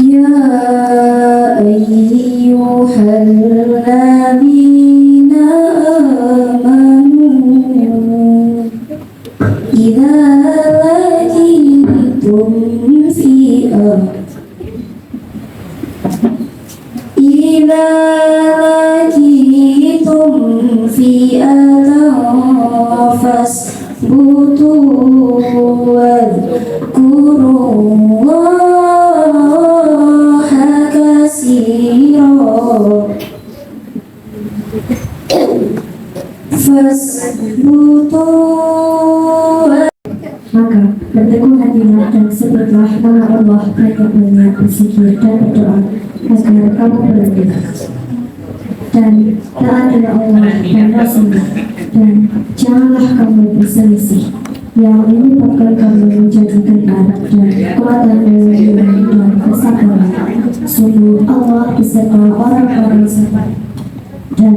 Ya ayyuhalladzina amanu idza laqitum fi'atan fasbutu wadhkurullaha katsiran fasbutu. Maka berteguh hatilah dan sebutlah nama Allah dengan banyak berzikir dan berdoa agar kamu berhenti. Dan taatilah Allah dan Rasulnya, dan janganlah kamu berselisih. Yang ini bakal kamu menjadikan arah dan kekuatan dan kesabaran. Sungguh Allah beserta orang-orang sabar. Dan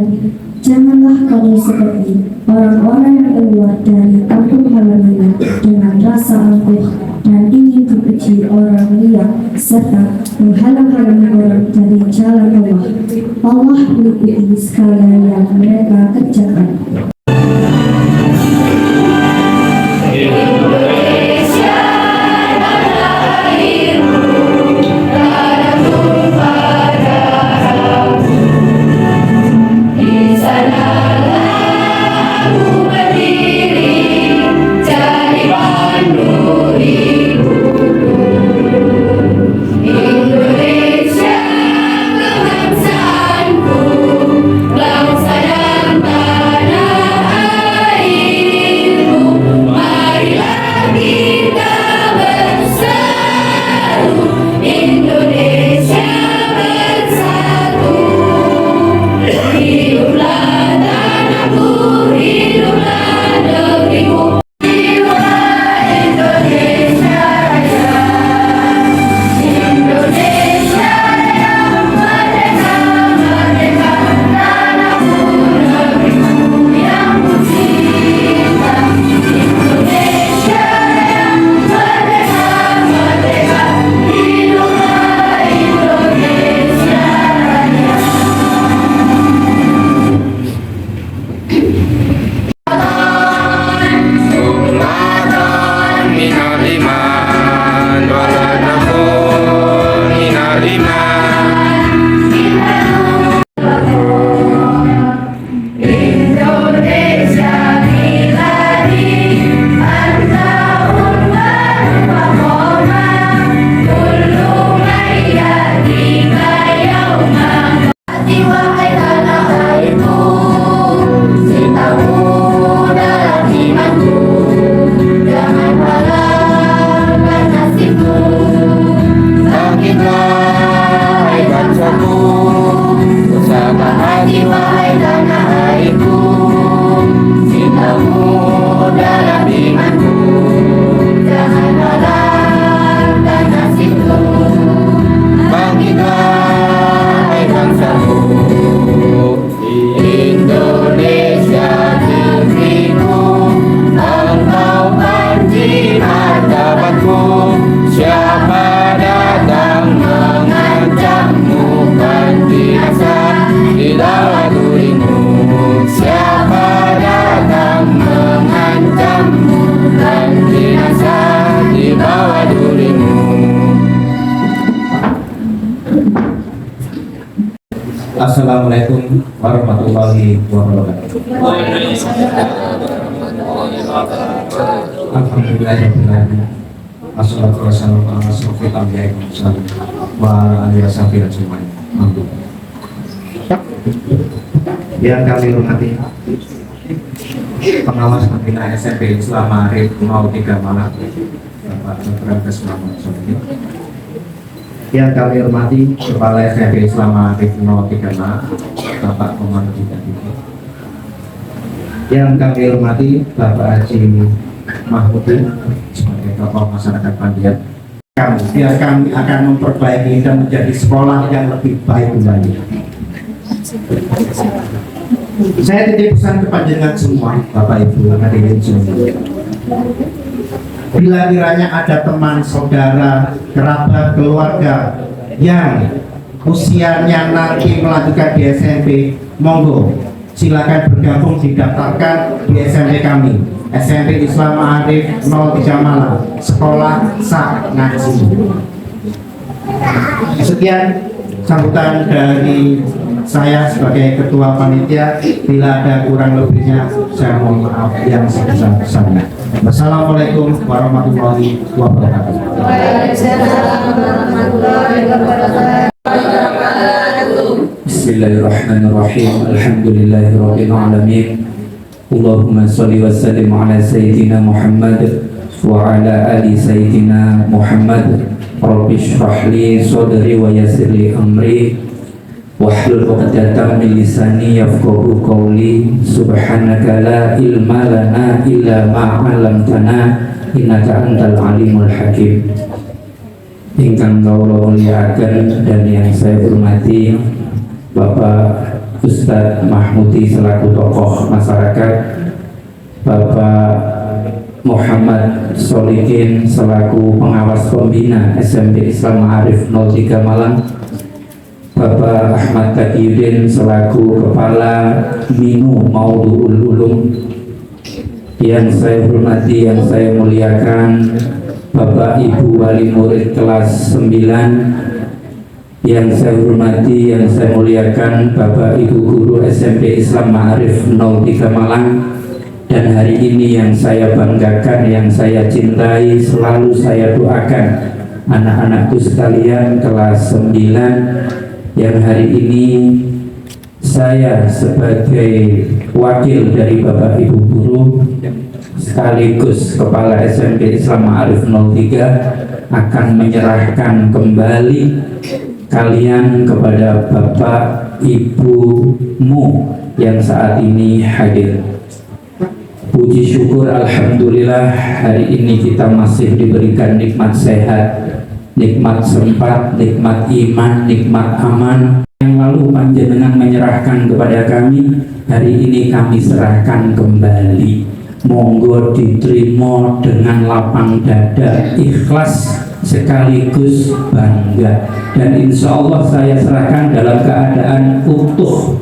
janganlah kamu seperti orang-orang yang keluar dari kampung halamannya dengan rasa angkuh dan ingin dipuji orang liar serta menghalang-halangi orang dari jalan Allah. Allah meliputi segala yang mereka kerjakan. Assalamualaikum warahmatullahi wabarakatuh. Alhamdulillahirrahmanirrahim. Assalatu wassalamu ala asyrofil anbiya'i wal mursalin wa ala alihi washabihi ajmain. Yang kami hormati pengawas pembinaan SMP Islam Ma'arif 03 Malang, Bapak Dr. Muhammad Solihin. Yang kami hormati Kepala SMP Islam Ma'arif 03 Malang, Bapak Komando Bidang. Yang kami hormati Bapak Haji Mahmudin sebagai tokoh masyarakat Pandian. Biar kami akan memperbaiki dan menjadi sekolah yang lebih baik kembali. Saya titip pesan kepada semua Bapak Ibu hadirin semua. Bila kiranya ada teman, saudara, kerabat, keluarga yang usianya nanti melanjutkan di SMP, monggo silakan bergabung didaftarkan di SMP kami, SMP Islam Ma'arif 03 Malang, Sekolah Sak Ngaji. Sekian sambutan dari saya sebagai ketua panitia. Bila ada kurang lebihnya, saya mohon maaf yang sebesar-besarnya. Wassalamualaikum warahmatullahi wabarakatuh. Bismillahirrahmanirrahim. Alhamdulillahirabbil alamin. Allahumma shalli wa sallim ala sayyidina Muhammad wa ala ali sayyidina Muhammad. Rabbi shrah li sadri wa yassir li amri wahlul 'uqdatam min lisani yafqahu qawli. Subhanaka la ilma lana illa ma 'allamtana innaka antal alimul hakim. Ingkang kawula mulyakaken dan yang saya hormati Bapak Ustadz Mahmudi selaku tokoh masyarakat, Bapak Muhammad Solikin selaku pengawas pembina SMP Islam Ma'arif 03 Malang, Bapak Ahmad Taqiyuddin selaku Kepala Minu Maudhu'ul Ulum, yang saya hormati, yang saya muliakan Bapak Ibu Wali Murid kelas 9, yang saya hormati, yang saya muliakan Bapak Ibu Guru SMP Islam Ma'arif 03 Malang, dan hari ini yang saya banggakan, yang saya cintai, selalu saya doakan anak-anakku sekalian kelas 9, yang hari ini saya sebagai wakil dari Bapak Ibu Guru sekaligus Kepala SMP Islam Ma'arif 03 akan menyerahkan kembali kalian kepada Bapak Ibumu yang saat ini hadir. Puji syukur alhamdulillah, hari ini kita masih diberikan nikmat sehat, nikmat sempat, nikmat iman, nikmat aman. Yang lalu panjenengan menyerahkan kepada kami, hari ini kami serahkan kembali. Monggo diterima dengan lapang dada, ikhlas sekaligus bangga, dan insya Allah saya serahkan dalam keadaan utuh,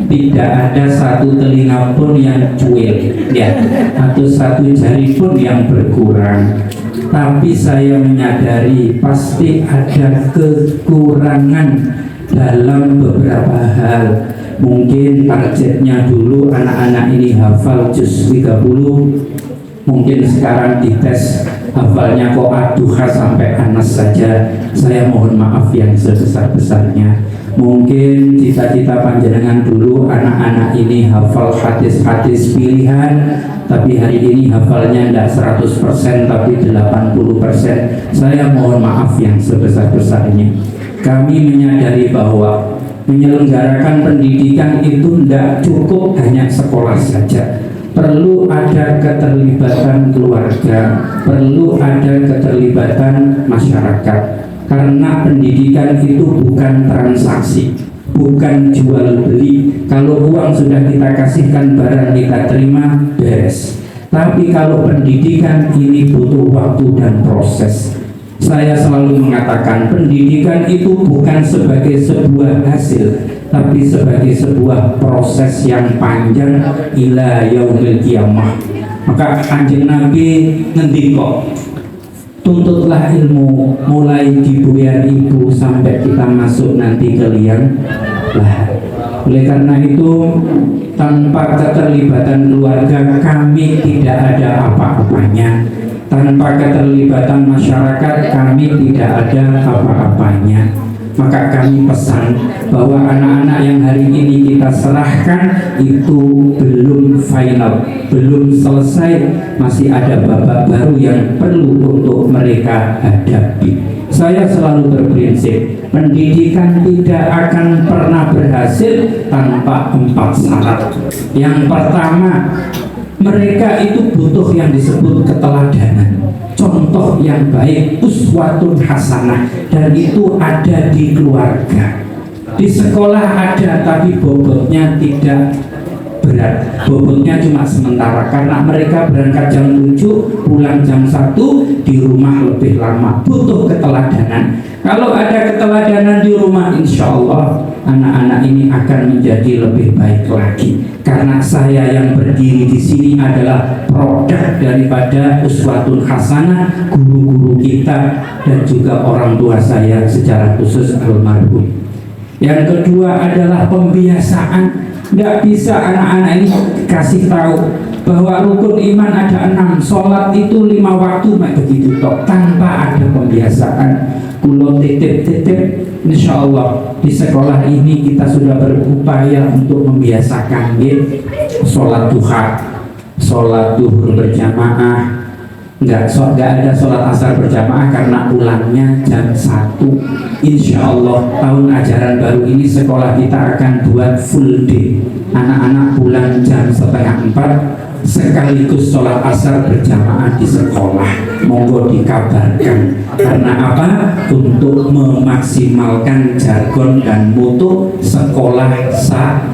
tidak ada satu telinga pun yang cuil ya, atau satu jari pun yang berkurang. Tapi saya menyadari pasti ada kekurangan dalam beberapa hal. Mungkin targetnya dulu anak-anak ini hafal juz 30, mungkin sekarang dites hafalnya kok Ad-Duha sampai Anas saja. Saya mohon maaf yang sebesar-besarnya. Mungkin cita-cita panjenengan dulu anak-anak ini hafal hadis-hadis pilihan, tapi hari ini hafalnya tidak 100% tapi 80%. Saya mohon maaf yang sebesar-besarnya. Kami menyadari bahwa menyelenggarakan pendidikan itu tidak cukup hanya sekolah saja. Perlu ada keterlibatan keluarga, perlu ada keterlibatan masyarakat. Karena pendidikan itu bukan transaksi, bukan jual beli. Kalau uang sudah kita kasihkan, barang kita terima, beres. Tapi kalau pendidikan ini butuh waktu dan proses. Saya selalu mengatakan pendidikan itu bukan sebagai sebuah hasil, tapi sebagai sebuah proses yang panjang ila yaumil qiyamah. Maka Kanjeng Nabi ngendika, tuntutlah ilmu mulai di buyan ibu sampai kita masuk nanti ke liang lahat. Oleh karena itu, tanpa keterlibatan keluarga kami tidak ada apa-apanya. Tanpa keterlibatan masyarakat kami tidak ada apa-apanya. Maka kami pesan bahwa anak-anak yang hari ini kita serahkan itu belum final, belum selesai, masih ada babak baru yang perlu untuk mereka hadapi. Saya selalu berprinsip, pendidikan tidak akan pernah berhasil tanpa 4 syarat. Yang pertama, mereka itu butuh yang disebut keteladanan, contoh yang baik, uswatun hasanah, dan itu ada di keluarga. Di sekolah ada, tapi bobotnya tidak berat, bobotnya cuma sementara karena mereka berangkat jam 7 pulang jam 1, di rumah lebih lama, butuh keteladanan. Kalau ada keteladanan di rumah, insya Allah anak-anak ini akan menjadi lebih baik lagi. Karena saya yang berdiri di sini adalah produk daripada uswatun hasanah guru-guru kita dan juga orang tua saya secara khusus almarhum. Yang kedua adalah pembiasaan. Tidak bisa anak-anak ini kasih tahu bahwa rukun iman ada 6, sholat itu 5 waktu, begitu toh, tanpa ada pembiasaan. Kulo titip-titip, insya Allah di sekolah ini kita sudah berupaya untuk membiasakan sholat duha, sholat duhur berjamaah. Nggak ada sholat asar berjamaah karena pulangnya jam 1. Insya Allah tahun ajaran baru ini sekolah kita akan buat full day. Anak-anak pulang jam 3:30 sekaligus sholat asar berjamaah di sekolah. Monggo dikabarkan. Karena apa? Untuk memaksimalkan jargon dan mutu sekolah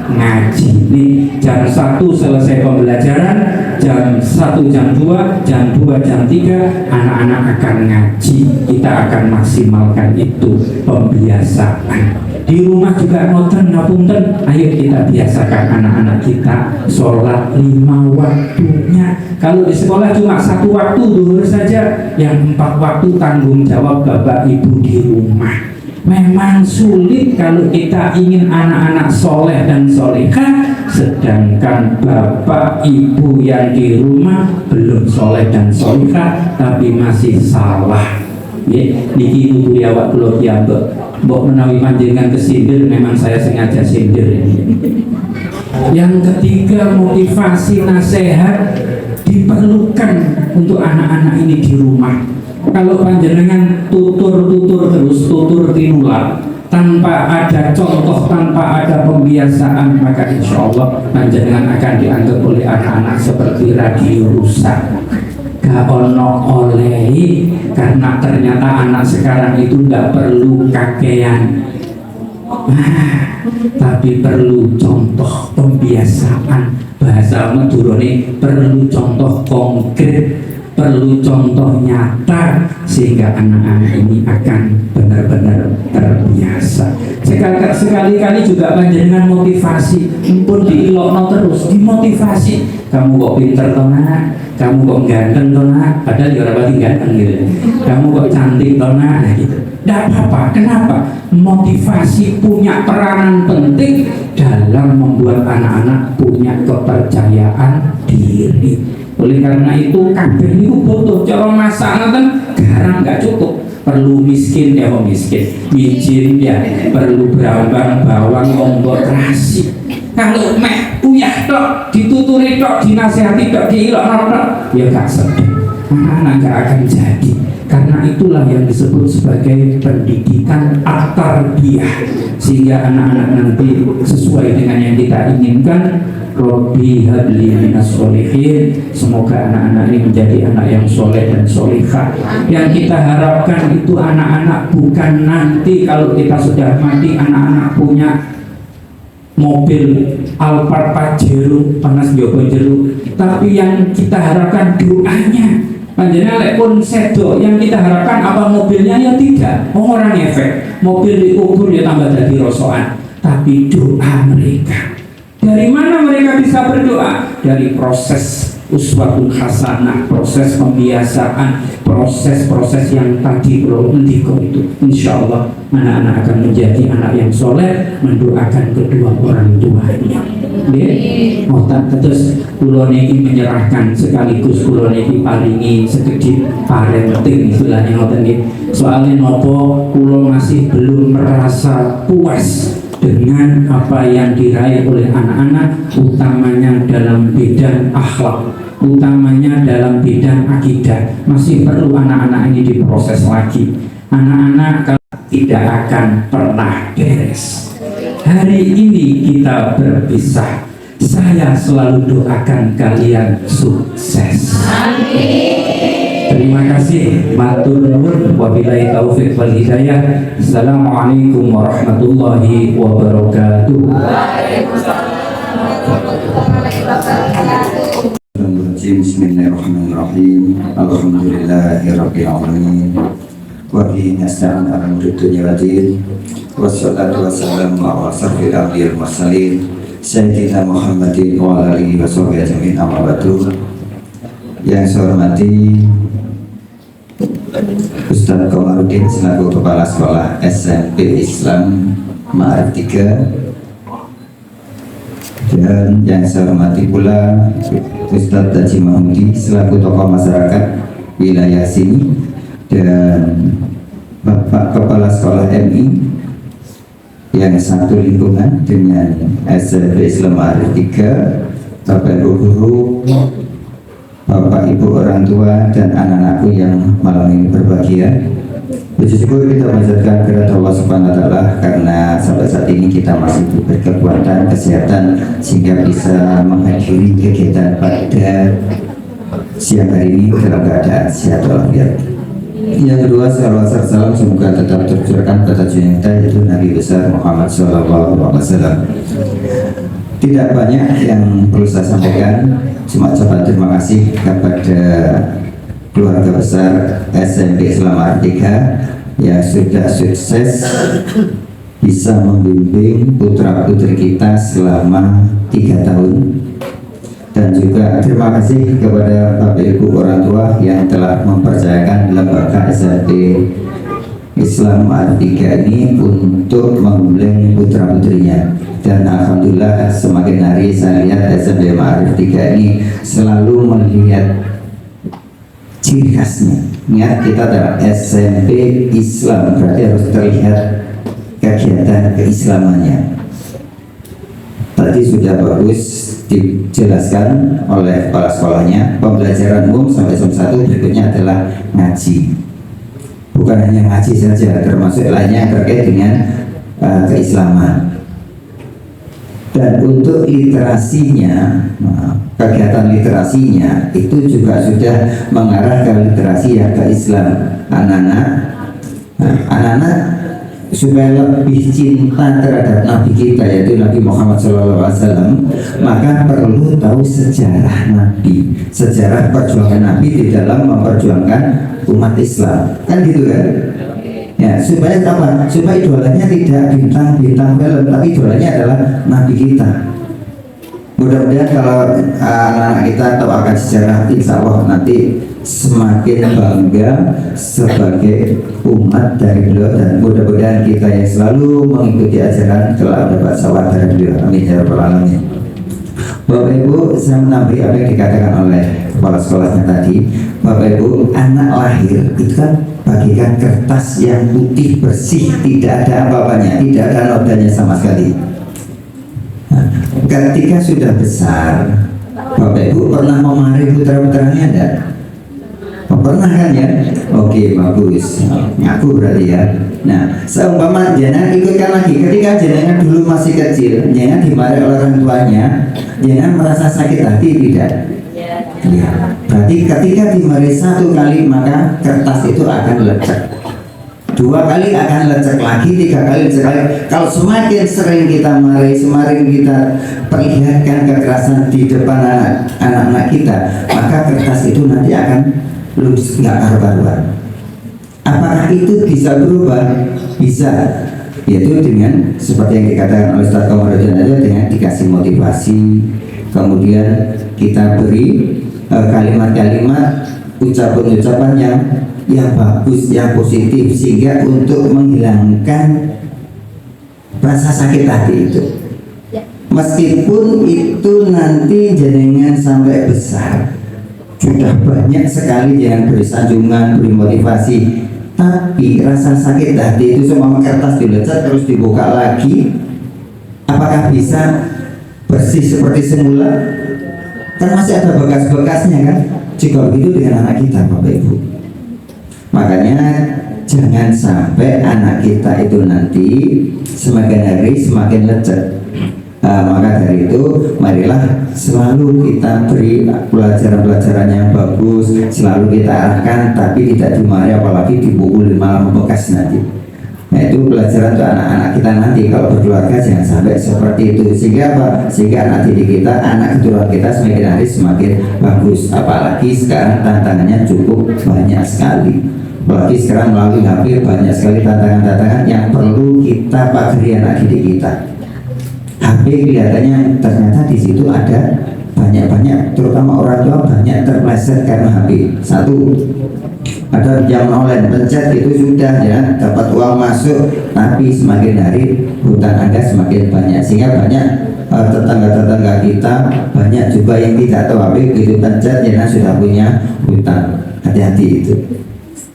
ngaji. Ini jam 1 selesai pembelajaran, jam 1 jam 2, jam 2 jam 3 anak-anak akan ngaji. Kita akan maksimalkan itu pembiasaan. Di rumah juga ngoten ngapunten, ayo kita biasakan anak-anak kita sholat 5 waktunya. Kalau di sekolah cuma 1 waktu duhur saja, yang 4 waktu tanggung jawab bapak ibu di rumah. Memang sulit kalau kita ingin anak-anak soleh dan solehah, sedangkan bapak ibu yang di rumah belum soleh dan solehah tapi masih salah. Niki ibu ya wak kulo kiambek mbok menawi panjenengan kesindir, memang saya sengaja sindir ini. Yang ketiga, motivasi nasihat diperlukan untuk anak-anak ini di rumah. Kalau panjenengan tutur terus, tutur tinular tanpa ada contoh, tanpa ada pembiasaan, maka insya Allah panjenengan akan dianggap oleh anak-anak seperti radio rusak. Gak ono olehi, karena ternyata anak sekarang itu nggak perlu kakean, tapi perlu contoh pembiasaan. Bahasa Madurone perlu contoh konkret, perlu contoh nyata, sehingga anak-anak ini akan benar-benar terbiasa. Sekali-kali juga panjenengan motivasi, pun diilokno terus, dimotivasi. Kamu kok pinter toh nak, kamu kok ganteng toh nak, padahal ya orang pasti ganteng gitu. Kamu kok cantik toh nak, nah gitu. Tidak apa-apa, kenapa? Motivasi punya peranan penting dalam membuat anak-anak punya kepercayaan diri. Oleh karena itu kabeh itu butuh cara masak kan garam nggak cukup, perlu miskin ya miskin, micin ya perlu berambang, bawang, lombok, terasi. Kalau meh uyah tok, dituturi tok, dinasihati tok, diilok tok, ya gak sedih. Anak-anak gak akan jadi. Karena itulah yang disebut sebagai pendidikan at-tarbiyah, sehingga anak-anak nanti sesuai dengan yang kita inginkan. Robbi habli minas sholihin, semoga anak-anak ini menjadi anak yang soleh dan solehah. Yang kita harapkan itu anak-anak bukan nanti kalau kita sudah mati anak-anak punya mobil Alphard Pajero panas Joko Jero, tapi yang kita harapkan doanya. Panjenengan lek pun sedo, yang kita harapkan apa mobilnya ya tidak. Orang efek mobil diukur ya tambah jadi rosokan, tapi doa mereka. Dari mana mereka bisa berdoa? Dari proses uswatun hasanah, proses pembiasaan, proses-proses yang tadi berundiko itu. Insya Allah anak-anak akan menjadi anak yang soleh, mendoakan kedua orang tuanya. Terus kulo niki menyerahkan sekaligus kulo niki paringi sekedhik parenting istilahnya ngoten nggih. Soalnya nopo kulo masih belum merasa puas dengan apa yang diraih oleh anak-anak, utamanya dalam bidang akhlak, utamanya dalam bidang akidah. Masih perlu anak-anak ini diproses lagi. Anak-anak tidak akan pernah beres. Hari ini kita berpisah. Saya selalu doakan kalian sukses. Terima kasih. Matur nuwun, wabillahi taufik wal hidayah. Assalamualaikum warahmatullahi wabarakatuh. Waalaikumsalam warahmatullahi wabarakatuh. Bismillahirrahmanirrahim. Alhamdulillahirabbil alamin. Wa bihi nasta'in ala umuri dunya waddin. Wassalatu wassalamu ala asyrofil anbiya'i wal mursalin sayyidina Muhammadin wa ala alihi wa sahbihi ajmain. Amma ba'du. Yang saya hormati Ustaz Komarudin selaku Kepala Sekolah SMP Islam Ma'arif 3, dan yang saya hormati pula Ustaz Haji Mahmudi selaku tokoh masyarakat wilayah sini, dan Bapak Kepala Sekolah MI yang satu lingkungan dengan SMP Islam Ma'arif 3, Bapak Ibu guru, Bapak Ibu orang tua, dan anak-anakku yang malam ini berbahagia. Puji syukur kita panjatkan kepada Allah Subhanahu wa Ta'ala karena sampai saat ini kita masih diberi kekuatan, kesehatan sehingga bisa menghadiri kegiatan pada siang hari ini dalam keadaan sehat walafiat. Yang kedua, salawat serta salam semoga tetap tercurahkan pada junjungan yaitu Nabi besar Muhammad SAW. Tidak banyak yang perlu saya sampaikan, cuma ucapan terima kasih kepada keluarga besar SMP Islam Ma'arif 3 yang sudah sukses bisa membimbing putra-putri kita selama 3 tahun, dan juga terima kasih kepada Bapak Ibu orang tua yang telah mempercayakan lembaga SMP Islam Ma'arif 3 ini untuk membimbing putra-putrinya. Dan alhamdulillah semakin hari saya lihat SMP Ma'arif 3 ini selalu melihat ciri khasnya. Ingat, kita adalah SMP Islam, berarti harus terlihat kegiatan keislamannya. Tadi sudah bagus dijelaskan oleh kepala sekolahnya, pembelajaran umum sampai jam 1, berikutnya adalah ngaji. Bukan hanya ngaji saja, termasuk lainnya terkait dengan keislaman. Dan untuk literasinya, kegiatan literasinya itu juga sudah mengarah ke literasi yang ke Islam. Anak-anak supaya lebih cinta terhadap Nabi kita yaitu Nabi Muhammad SAW, maka perlu tahu sejarah Nabi, sejarah perjuangan Nabi di dalam memperjuangkan umat Islam, kan gitu kan? Ya, supaya apa? Supaya idolanya tidak bintang-bintang film, tapi idolanya adalah Nabi kita. Mudah-mudahan kalau anak-anak kita tahu akan sejarah, insya Allah nanti semakin bangga sebagai umat dari beliau, dan mudah-mudahan kita yang selalu mengikuti ajaran telah mendapat sawat dari beliau. Amin ya rabbal alamin. Bapak Ibu, saya menambahi apa yang dikatakan oleh kepala sekolahnya tadi. Bapak Ibu, anak lahir itu kan bagikan kertas yang putih bersih, tidak ada apa-apanya, tidak ada nodanya sama sekali. Nah, ketika sudah besar, Bapak Ibu pernah memarahi putra-putranya enggak? Pernah kan ya? Oke, bagus. Ngaku berarti ya. Nah, seumpama jangan ikutkan lagi. Ketika jenengan dulu masih kecil, jangan dimarahi oleh orang tuanya, jangan merasa sakit hati, tidak. Ya, berarti ketika dimarahi 1 kali, maka kertas itu akan lecek. 2 kali akan lecek lagi, 3 kali lecek lagi. Kalau semakin sering kita marahi, semakin kita perlihatkan kekerasan di depan anak-anak kita, maka kertas itu nanti akan lulus nggak karuan. Apakah itu bisa berubah? Bisa, yaitu dengan seperti yang dikatakan oleh Ustaz Komarudin aja, dengan dikasih motivasi, kemudian kita beri kalimat-kalimat, ucapan-ucapan yang bagus, yang positif, sehingga untuk menghilangkan rasa sakit hati itu. Meskipun itu nanti jenengan sampai besar, sudah banyak sekali yang beri sanjungan, beri motivasi, tapi rasa sakit hati itu semua kertas dilecet terus dibuka lagi, apakah bisa bersih seperti semula? Kan masih ada bekas-bekasnya kan? Jika begitu dengan anak kita, Bapak Ibu. Makanya jangan sampai anak kita itu nanti semakin hari semakin lecet. Maka dari itu marilah selalu kita beri pelajaran-pelajaran yang bagus, selalu kita arahkan, tapi tidak dimarahi, apalagi dipukul malah membekas nanti. Nah, itu pelajaran untuk anak-anak kita nanti kalau berkeluarga, jangan sampai seperti itu. Sehingga apa? Sehingga anak didik kita, anak keturunan kita semakin hari semakin bagus. Apalagi sekarang tantangannya cukup banyak sekali. Apalagi sekarang melalui HP banyak sekali tantangan-tantangan yang perlu kita pagari anak didik kita. HP kelihatannya ternyata di situ ada banyak, terutama orang tua banyak terpleset karena HP. Satu, ada pinjaman online, pencet itu sudah ya dapat uang masuk, tapi semakin hari hutang Anda semakin banyak, sehingga banyak tetangga-tetangga kita banyak juga yang tidak tahu HP, begitu pencet ya sudah punya hutang. Hati-hati itu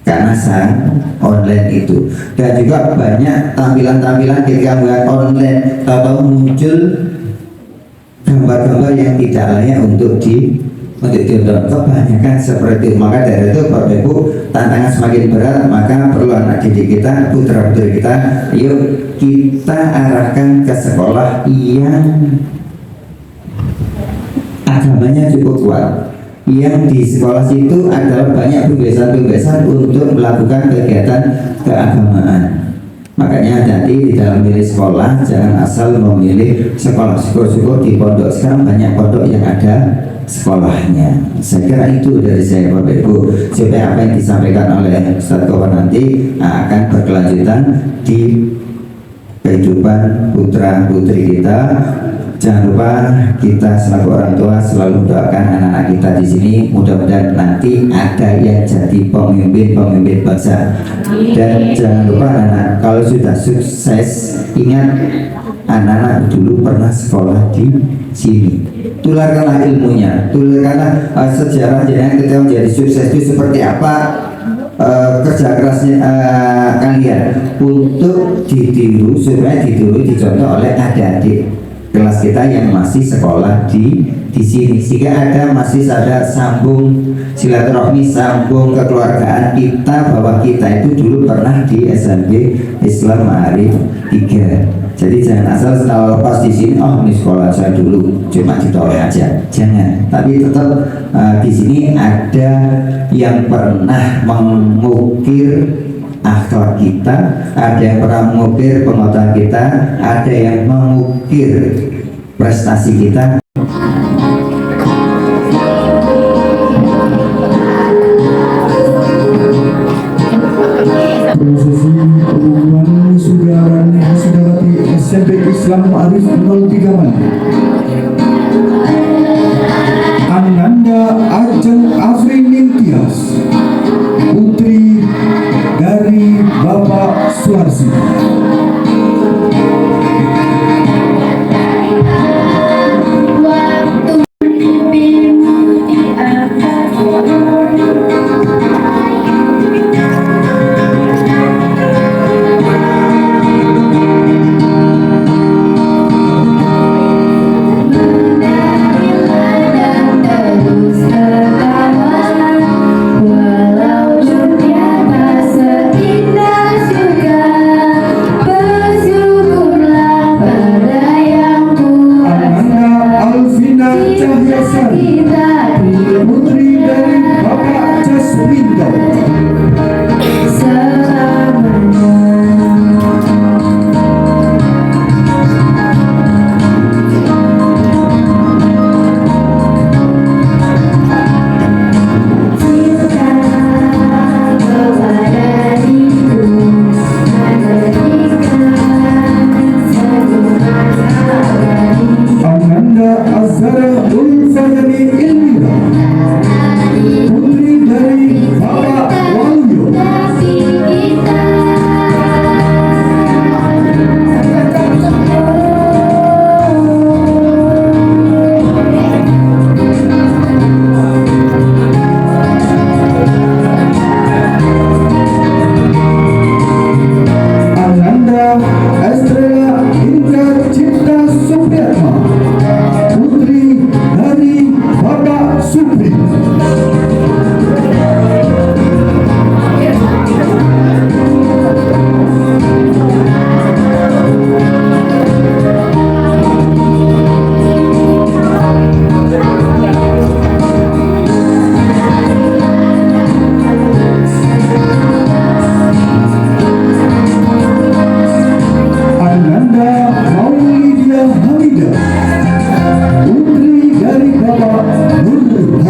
karena sang online itu. Dan juga banyak tampilan-tampilan ketika melihat online tahu muncul gambar-gambar yang tidak layak untuk ditonton. Kebanyakan seperti itu. Maka dari itu Bapak Ibu, tantangan semakin berat, maka perlu anak didik kita, putra putri kita, yuk kita arahkan ke sekolah yang agamanya cukup kuat, yang di sekolah situ adalah banyak pembebasan untuk melakukan kegiatan keagamaan. Makanya hati di dalam milih sekolah, jangan asal memilih sekolah. Syukur-syukur di pondok sekarang banyak pondok yang ada sekolahnya. Saya kira itu dari saya Bapak Ibu, supaya apa yang disampaikan oleh Ustaz Gofar nanti akan berkelanjutan di kehidupan putra putri kita. Jangan lupa kita selaku orang tua selalu doakan anak-anak kita di sini, mudah-mudahan nanti ada yang jadi pemimpin bangsa. Dan jangan lupa anak-anak, kalau sudah sukses, ingat anak-anak dulu pernah sekolah di sini. Tularkanlah ilmunya, tularkanlah sejarahnya ketika menjadi sukses itu seperti apa. Kerja kerasnya kalian untuk ditiru, supaya ditiru dicontoh oleh adik-adik kelas kita yang masih sekolah di sini, sehingga masih ada sambung silaturahmi, sambung kekeluargaan kita, bahwa kita itu dulu pernah di SMP Islam Ma'arif 3. Jadi jangan asal setelah lepas di sini, oh ini sekolah saya dulu cuma ditoleh aja, jangan. Tapi tetap di sini ada yang pernah mengukir akhlak kita, ada yang pernah mengukir pengetahuan kita, ada yang mengukir prestasi kita. Prosesi pengumuman saudara-saudari SMP Islam Ma'arif 03 Mandi. Ananda Ajeng Afri Nintias, putri dari Bapak Suarsi. Walau dunia tak seindah surga,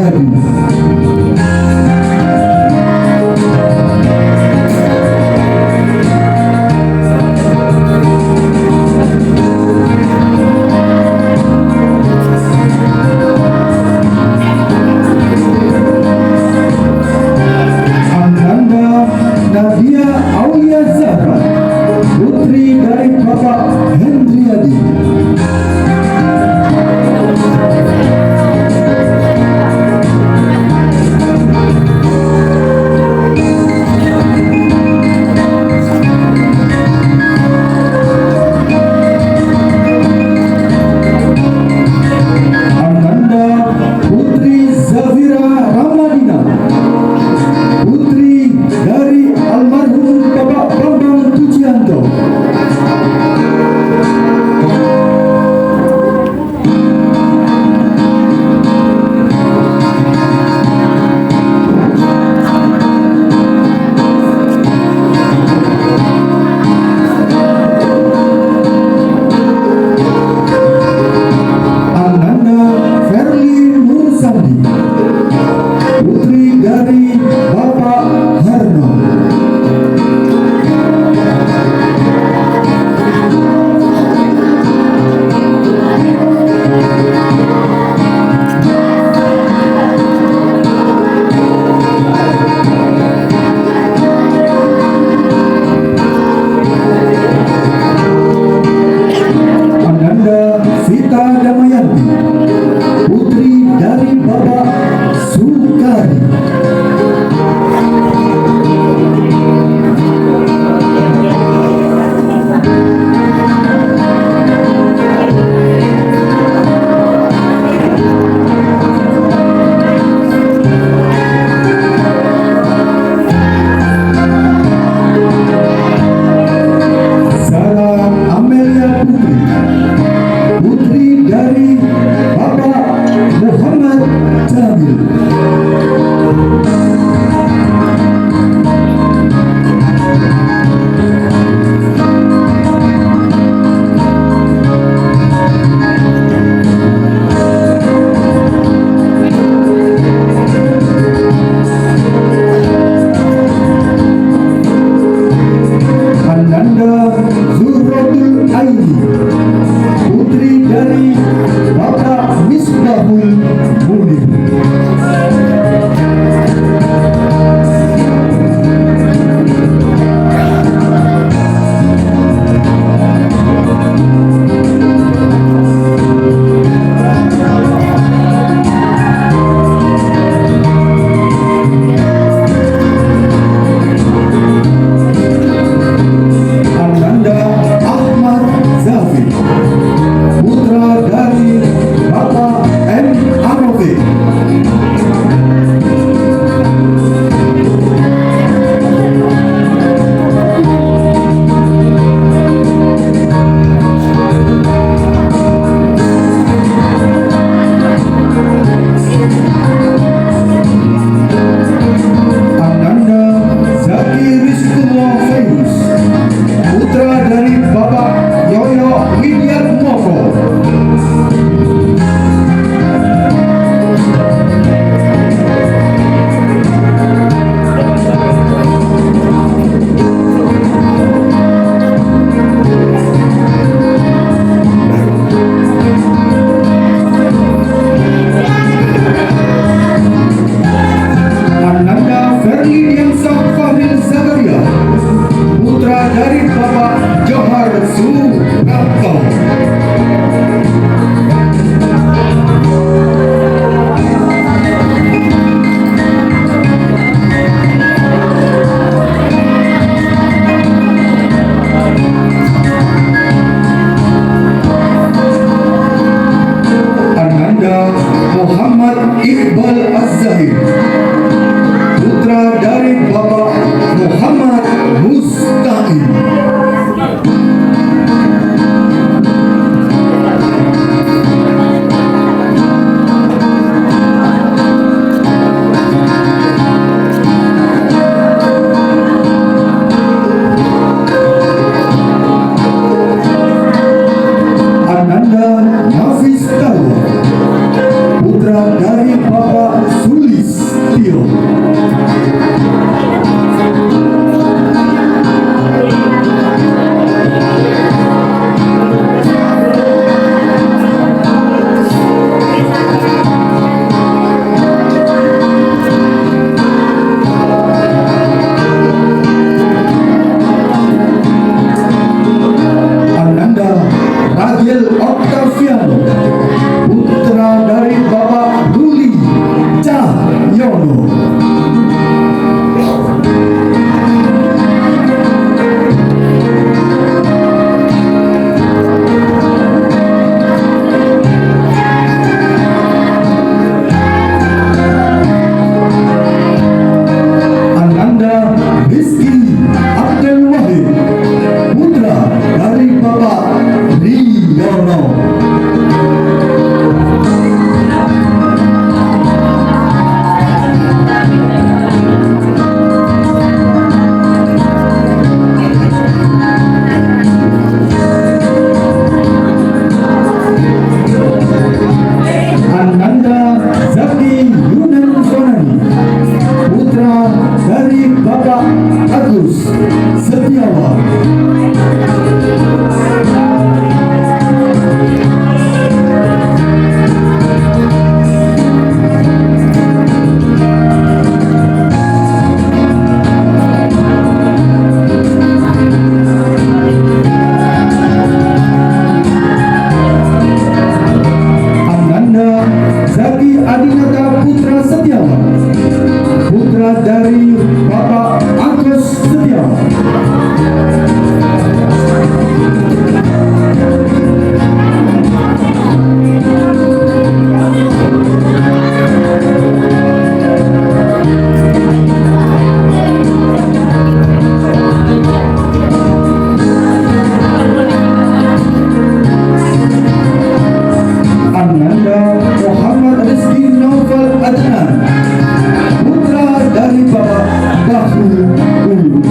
Suryadi. Ananda Nadia Aulia Zahra, putri dari Bapak Hendriadi. Ananda putri Zafira Ramadina, putri dari almarhum Bapak Bambang Pujianto. Ananda Verly Nursandi, putri dari Bapak Harno. Ananda Vita Damayanti, putri dari Bapak Sukari. Sarah Amelia Putri, putri dari Bapak Muhammad Jamil. Ananda Zuhratul Aini, putri dari Bapak Misbahul Munir. Ananda Ahmad Zafi, putra dari Bapak M. Arofi. Ananda Zaki Rizkullah Fairuz, putra dari Bapak Yoyo Widiatmoko. Ananda Ferlidian Fahil Zakaria, putra dari Bapak Johar Suprapto. Ananda Muhammad Iqbal Az-Zahir, putra dari Bapak Muhammad Mustaqim. Ananda Nafis Talwa, putra dari Bapak Purnomo. Ananda Rizky Abdul Wahid, putra dari Bapak Riono. Ananda Zaki Yunan Sonani, putra dari Bapak Agus Setiawan. Ananda Zaki Adinata Putra Setiawan, putra dari Bapak Agus Setiawan. Ananda Muhammad Rizky Naufal Adnan, putra dari Bapak Bahru Ulu.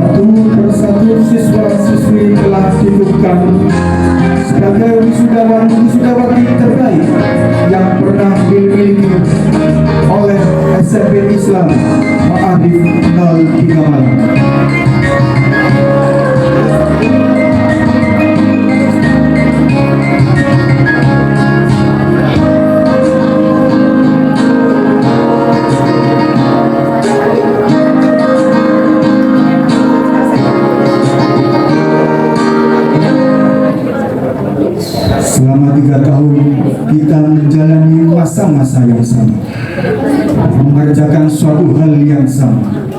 Satu persatu siswa-siswi telah dikukuhkan sebagai wisudawan-wisudawati terbaik yang pernah dimiliki oleh SMP Islam Ma'arif 03 Malang. Selama 3 tahun kita menjalani masa-masa yang sama, mengerjakan suatu hal yang sama.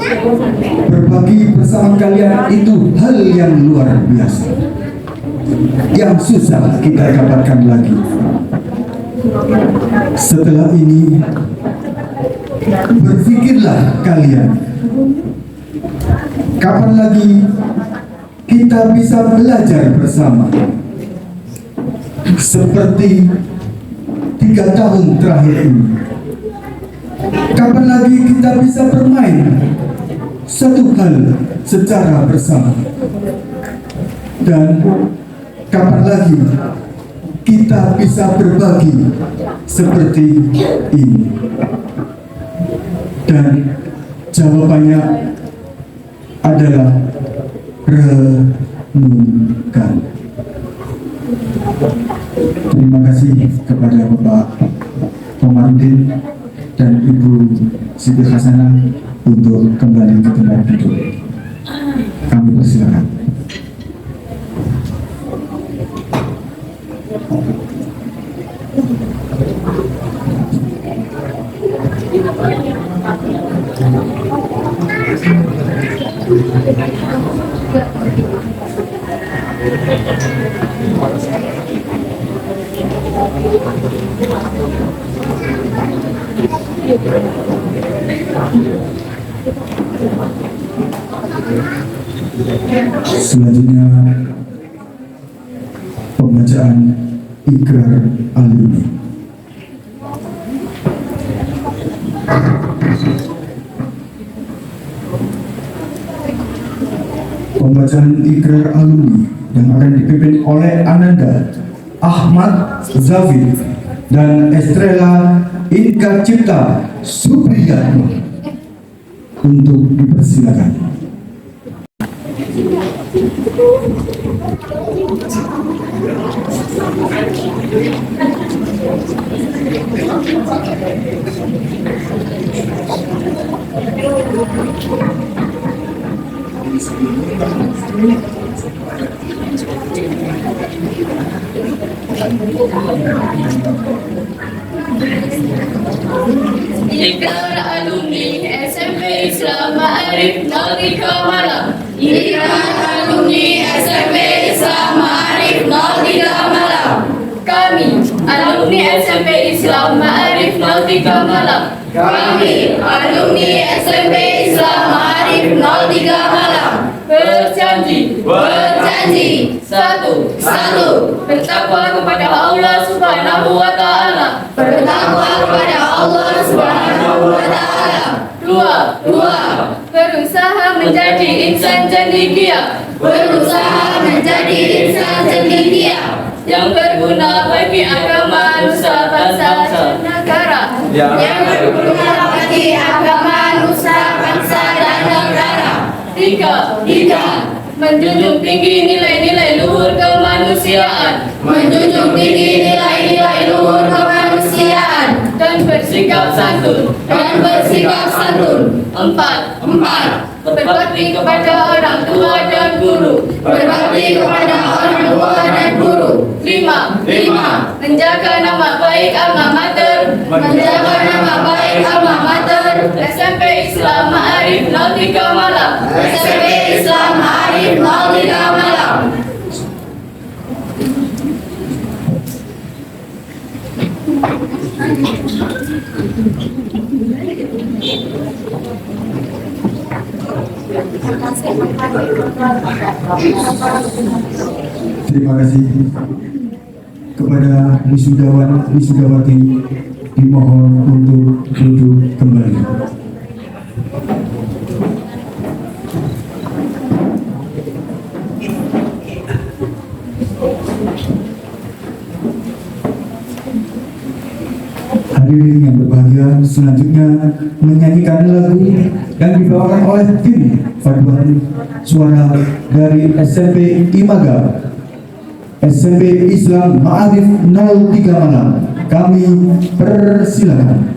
Berbagi bersama kalian itu hal yang luar biasa, yang susah kita dapatkan lagi. Setelah ini, berpikirlah kalian, kapan lagi kita bisa belajar bersama seperti 3 tahun terakhir ini? Kapan lagi kita bisa bermain satu hal secara bersama? Dan kapan lagi kita bisa berbagi seperti ini? Dan jawabannya adalah renungkan. Terima kasih kepada Bapak Komarudin dan Ibu Siti Hasanah untuk kembali ke tempat duduk. Kami persilakan. Selanjutnya pembacaan ikrar alumni. Pembacaan ikrar alumni yang akan dipimpin oleh Ananda Ahmad Zafir dan Estrella Inka Cipta Supriyatno untuk dipersilakan. Ikrar alumni SMP Islam Ma'arif Nautika Malang. Ikrar alumni SMP Islam Ma'arif Nautika Malang. Kami alumni SMP Islam Ma'arif Nautika Malang. Kami alumni SMP Islam Ma'arif Nautika Malang. Berjanji, satu, bertakwa kepada Allah Subhanahu wa Ta'ala. Bertakwa kepada Allah Subhanahu wa Ta'ala. Dua, berusaha menjadi insan cendekia. Berusaha menjadi insan cendekia yang berguna bagi agama, nusa, bangsa, dan negara. Yang berguna bagi agama, nusa, bangsa, dan negara. Tiga, menjunjung tinggi nilai-nilai luhur kemanusiaan. Menjunjung tinggi nilai-nilai luhur kemanusiaan dan bersikap santun. Empat, berbakti kepada orang tua dan guru. Lima, menjaga nama baik alma mater. SMP Islam Ma'arif Nautika Malang. Terima kasih kepada wisudawan wisudawati, dimohon untuk duduk kembali. Hadirin yang berbahagia, selanjutnya menyanyikan lagu yang dibawakan oleh tim paduan suara dari SMP Imaga, SMP Islam Ma'arif 03 Malang. Kami persilakan.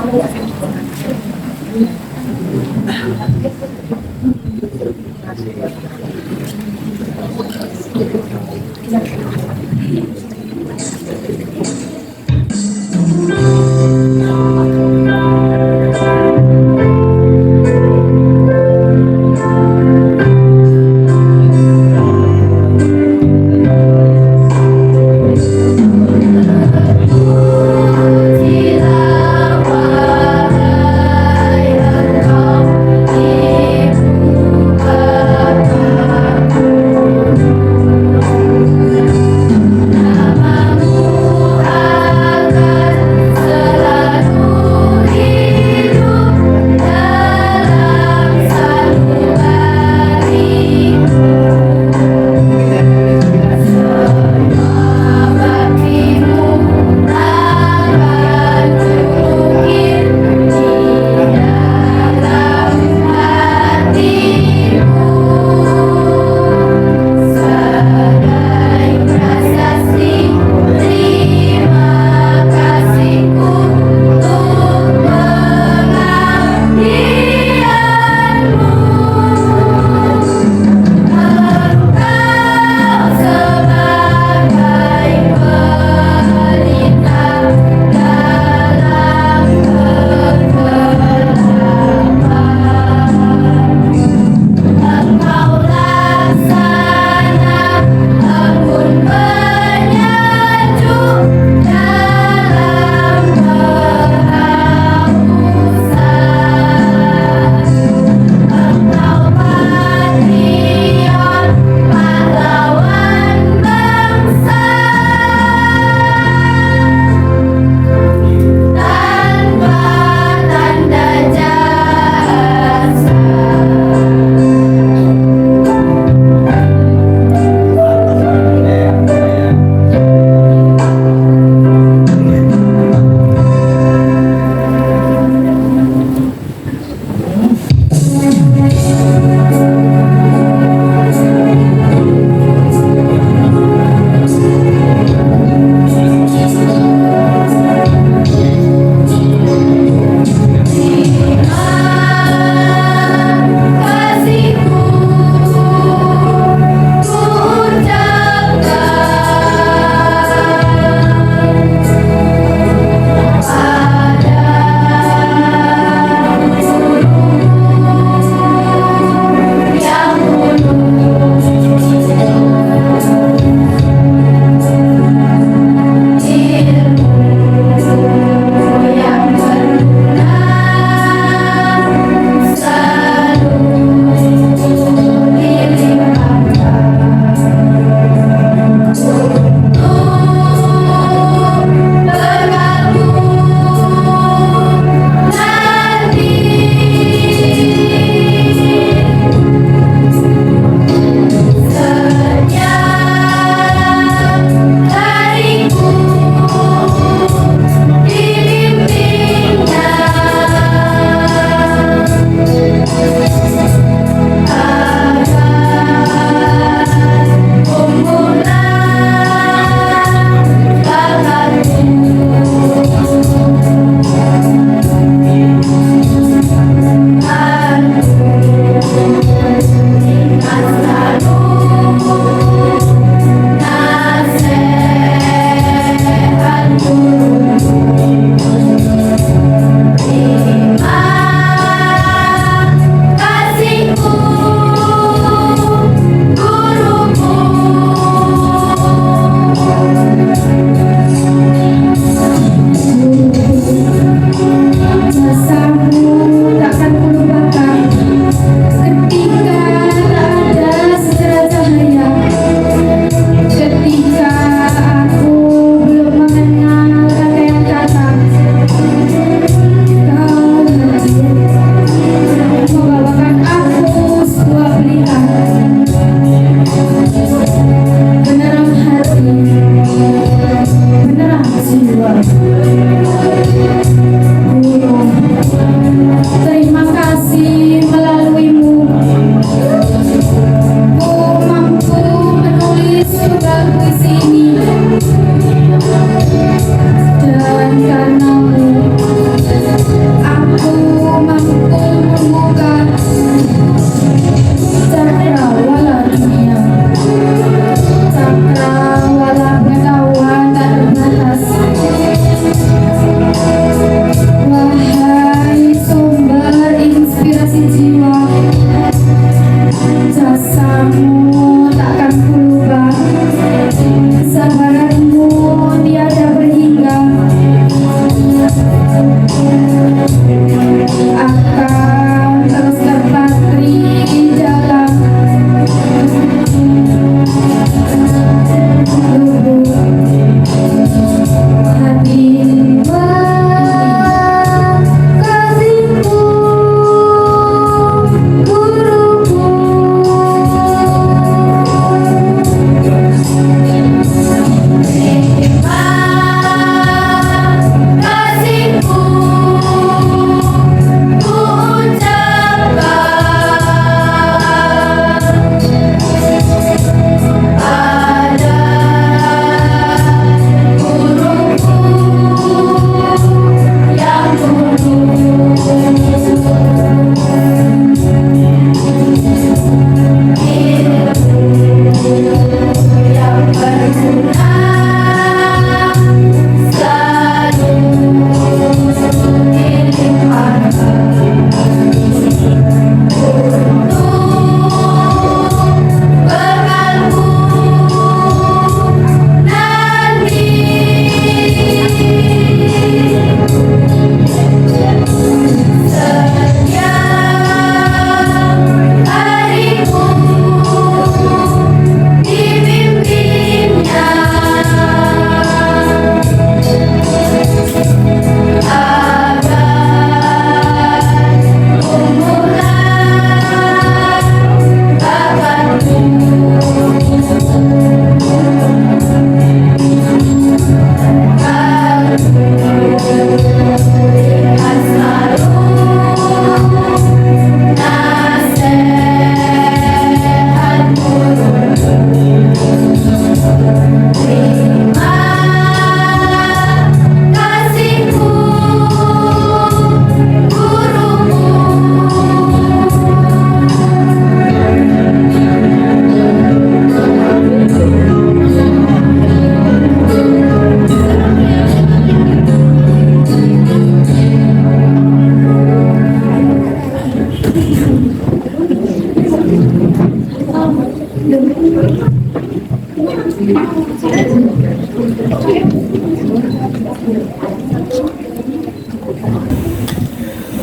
Tilawah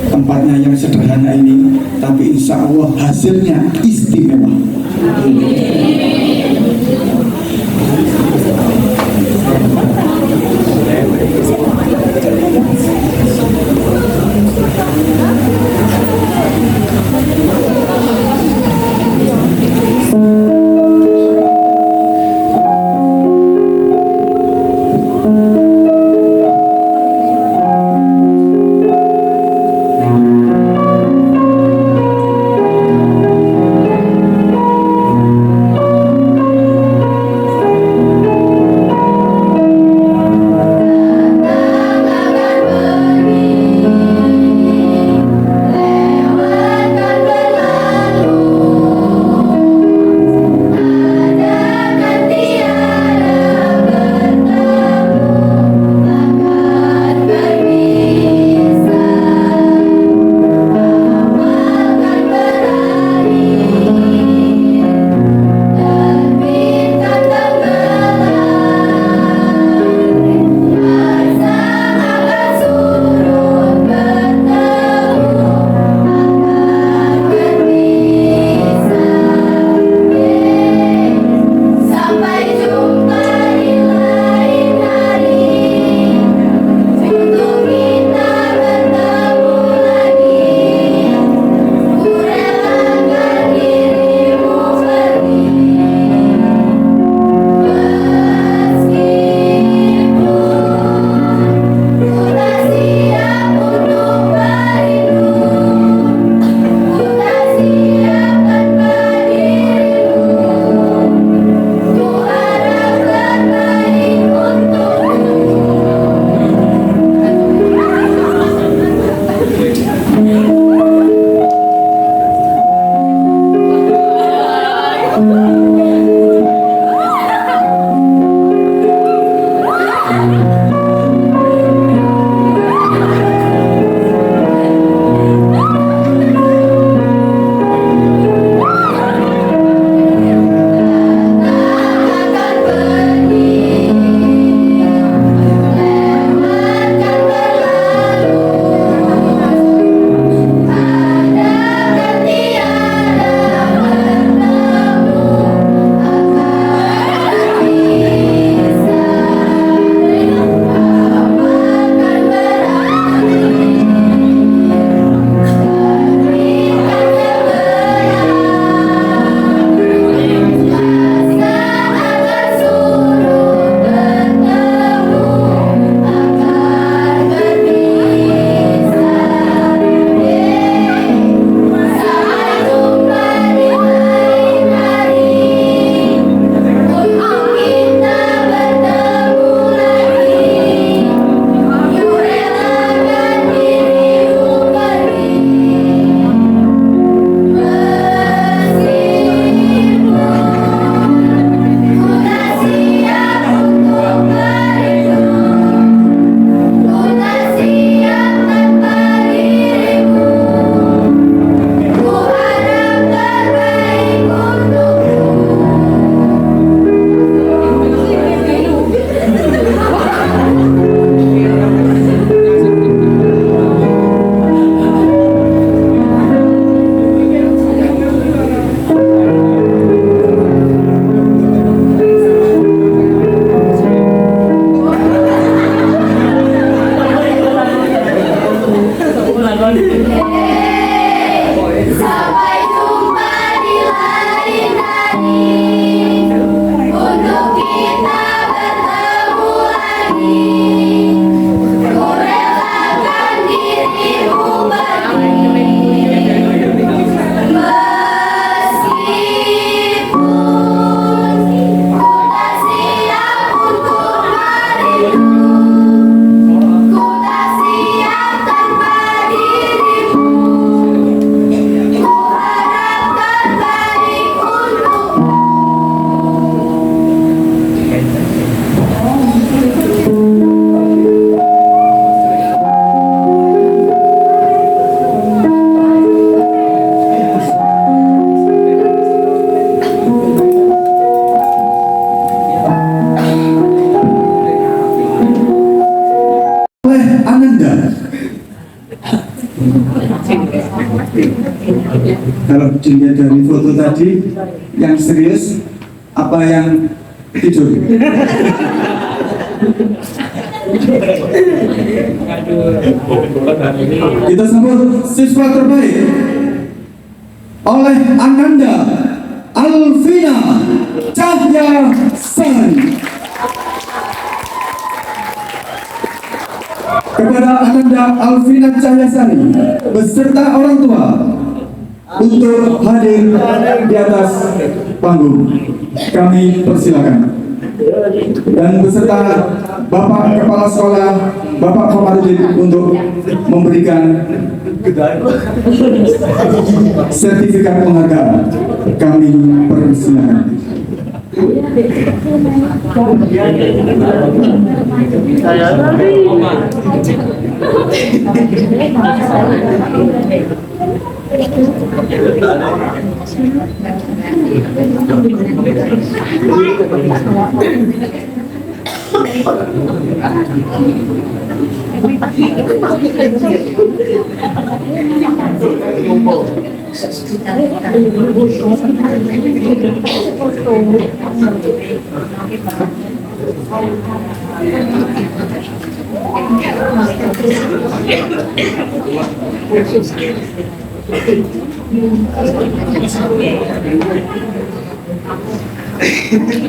Tempatnya yang sederhana ini, tapi insya Allah hasilnya istimewa. Kalau dilihat dari foto tadi, yang serius apa yang tidur? Kita sambut siswa terbaik oleh Ananda Alvina Cahyasari. Kepada Ananda Alvina Cahyasari beserta orang tua untuk hadir di atas panggung, kami persilakan. Dan beserta Bapak Kepala Sekolah, Bapak Komarudin untuk memberikan sertifikat penghargaan. Kami persilakan.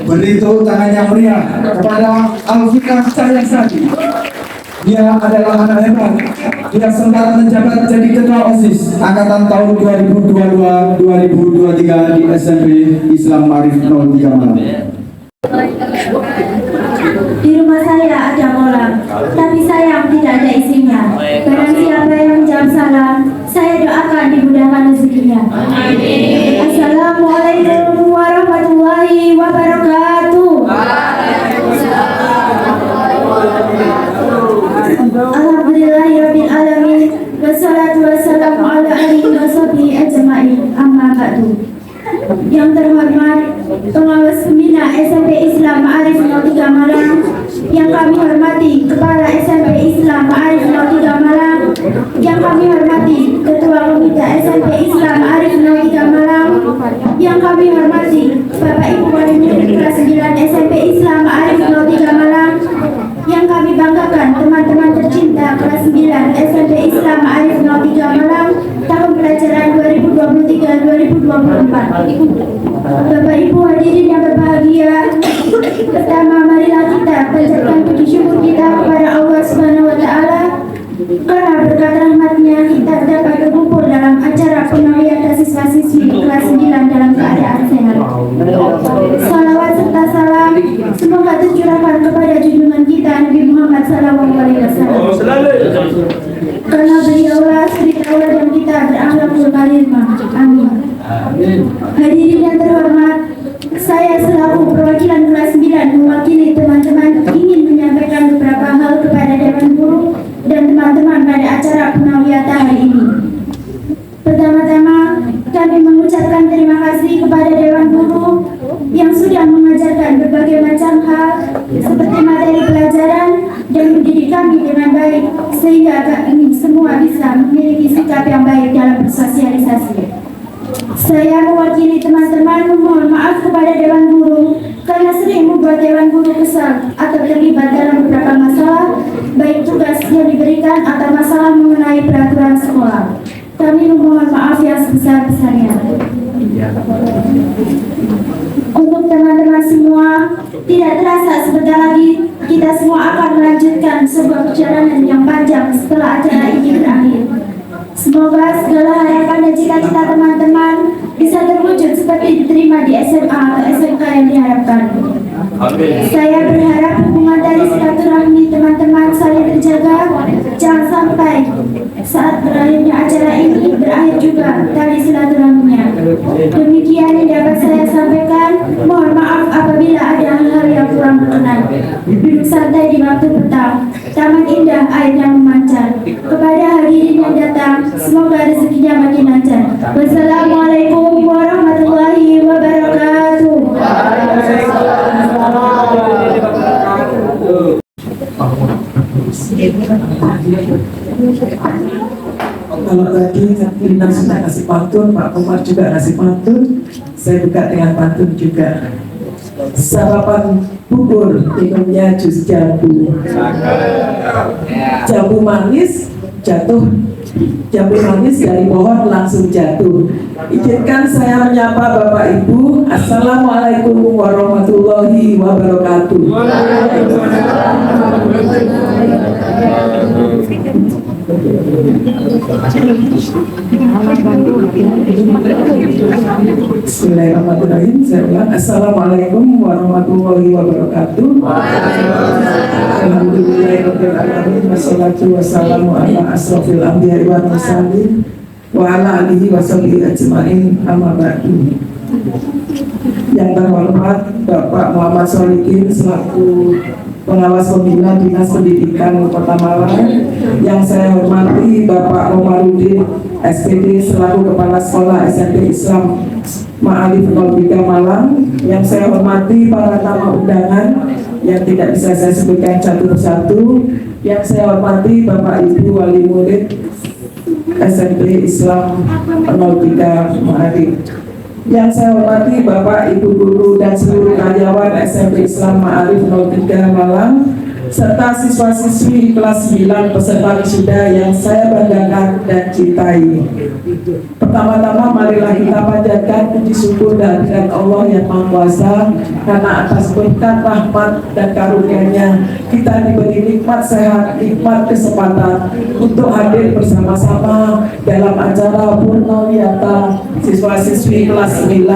Beri tepuk tangan yang meriah kepada Alvina Cahyasari. Dia adalah anak hebat. Dia sempat menjabat jadi ketua OSIS angkatan tahun 2022-2023 di SMP Islam Arif 03 Malang. Di rumah saya ada kolam, tapi sayang tidak ada isinya. Barang siapa yang menjawab salam, saya doakan dimudahkan rezekinya. Assalamualaikum warahmatullahi wabarakatuh. Alhamdulillahirabbil alamin. Wassalatu wassalamu ala alihi washabihi ajmain. Amma ba'du. Yang terhormat pengawas pembina SMP Islam Ma'arif 03 Malang, yang kami hormati Kepala SMP Islam Ma'arif 03 Malang, yang kami hormati Ketua Komite SMP Islam Ma'arif 03 Malang, yang kami hormati Bapak Ibu Wali Murid kelas 9 SMP Islam Ma'arif 03 Malang, yang kami banggakan teman-teman tercinta kelas 9 SMP Islam Ma'arif 03 Malang tahun pelajaran 2023-2024. Bapak Ibu hadirin yang berbahagia, pertama marilah kita panjatkan puji syukur kita kepada Allah Subhanahu wa taala karena berkat rahmatnya kita dapat berkumpul dalam acara penawian siswa-siswi kelas 9 dalam keadaan sehat. Salawat serta salam semoga tercurahkan kepada junjungan kita Nabi Muhammad SAW. Karena beliaulah suri tauladan kita berakhlakul karimah. Amin. Hadirin yang terhormat, saya selaku perwakilan kelas 9 mewakili teman-teman ingin menyampaikan beberapa hal kepada Dewan Guru dan teman-teman pada acara penawiyata hari ini. Pertama-tama, kami mengucapkan terima kasih kepada Dewan Guru yang sudah mengajarkan berbagai macam hal seperti materi pelajaran dan mendidik kami dengan baik sehingga kami semua bisa memiliki sikap yang baik dalam bersosialisasi. Saya mewakili teman-teman memohon maaf kepada Dewan Guru karena sering membuat Dewan Guru kesal atau terlibat dalam beberapa masalah, baik tugas yang diberikan atau masalah mengenai peraturan sekolah. Kami memohon maaf yang sebesar-besarnya. Untuk teman-teman semua, tidak terasa sebentar lagi kita semua akan melanjutkan sebuah perjalanan yang panjang setelah acara ini berakhir. Semoga segala harapan dan cita-cita teman-teman bisa terwujud seperti diterima di SMA atau SMK yang diharapkan. Saya berharap hubungan dari silaturahmi teman-teman saling terjaga, jangan sampai saat berakhirnya acara ini berakhir juga tali silaturahminya. Demikian yang dapat saya sampaikan. Mohon maaf apabila ada hal-hal yang kurang berkenan. Duduk santai di waktu petang, taman indah air yang memancar. Kepada hadirin yang datang, semoga rezekinya makin lancar. Wassalamualaikum warahmatullahi wabarakatuh. Kalau tadi Pimpinan sudah kasih pantun, Pak Komar juga kasih pantun. Saya buka dengan pantun juga. Sarapan bubur, minumnya jus jambu. Jambu manis jatuh, jambu manis dari pohon langsung jatuh. Izinkan saya menyapa Bapak Ibu. Assalamualaikum warahmatullahi wabarakatuh. Bismillahirrahmanirrahim. Saya ulang. Assalamualaikum warahmatullahi wabarakatuh. Alhamdulillahirabbil alamin. Wassalatu wassalamu ala asrofil anbiya'i wal mursalin wa ala alihi washabihi ajmain. Amma ba'du. Yang terhormat Bapak Muhammad Solikin selaku Pengawas Pembina Dinas Pendidikan Kota Malang, yang saya hormati Bapak Romarudin SPD selaku Kepala Sekolah SMP Islam Ma'arif 03 Malang, yang saya hormati para tamu undangan yang tidak bisa saya sebutkan satu persatu, yang saya hormati Bapak Ibu Wali Murid SMP Islam 03 Ma'arif, yang saya hormati Bapak Ibu Guru dan seluruh karyawan SMP Islam Ma'arif 03 Malang, serta siswa-siswi kelas 9 peserta wisuda yang saya banggakan dan cintai. Pertama-tama marilah kita panjatkan puji syukur kehadirat Allah yang Maha Kuasa, karena atas berkat rahmat dan karunia-Nya kita diberi nikmat sehat, nikmat kesempatan untuk hadir bersama-sama dalam acara Purnawiyata siswa-siswi kelas 9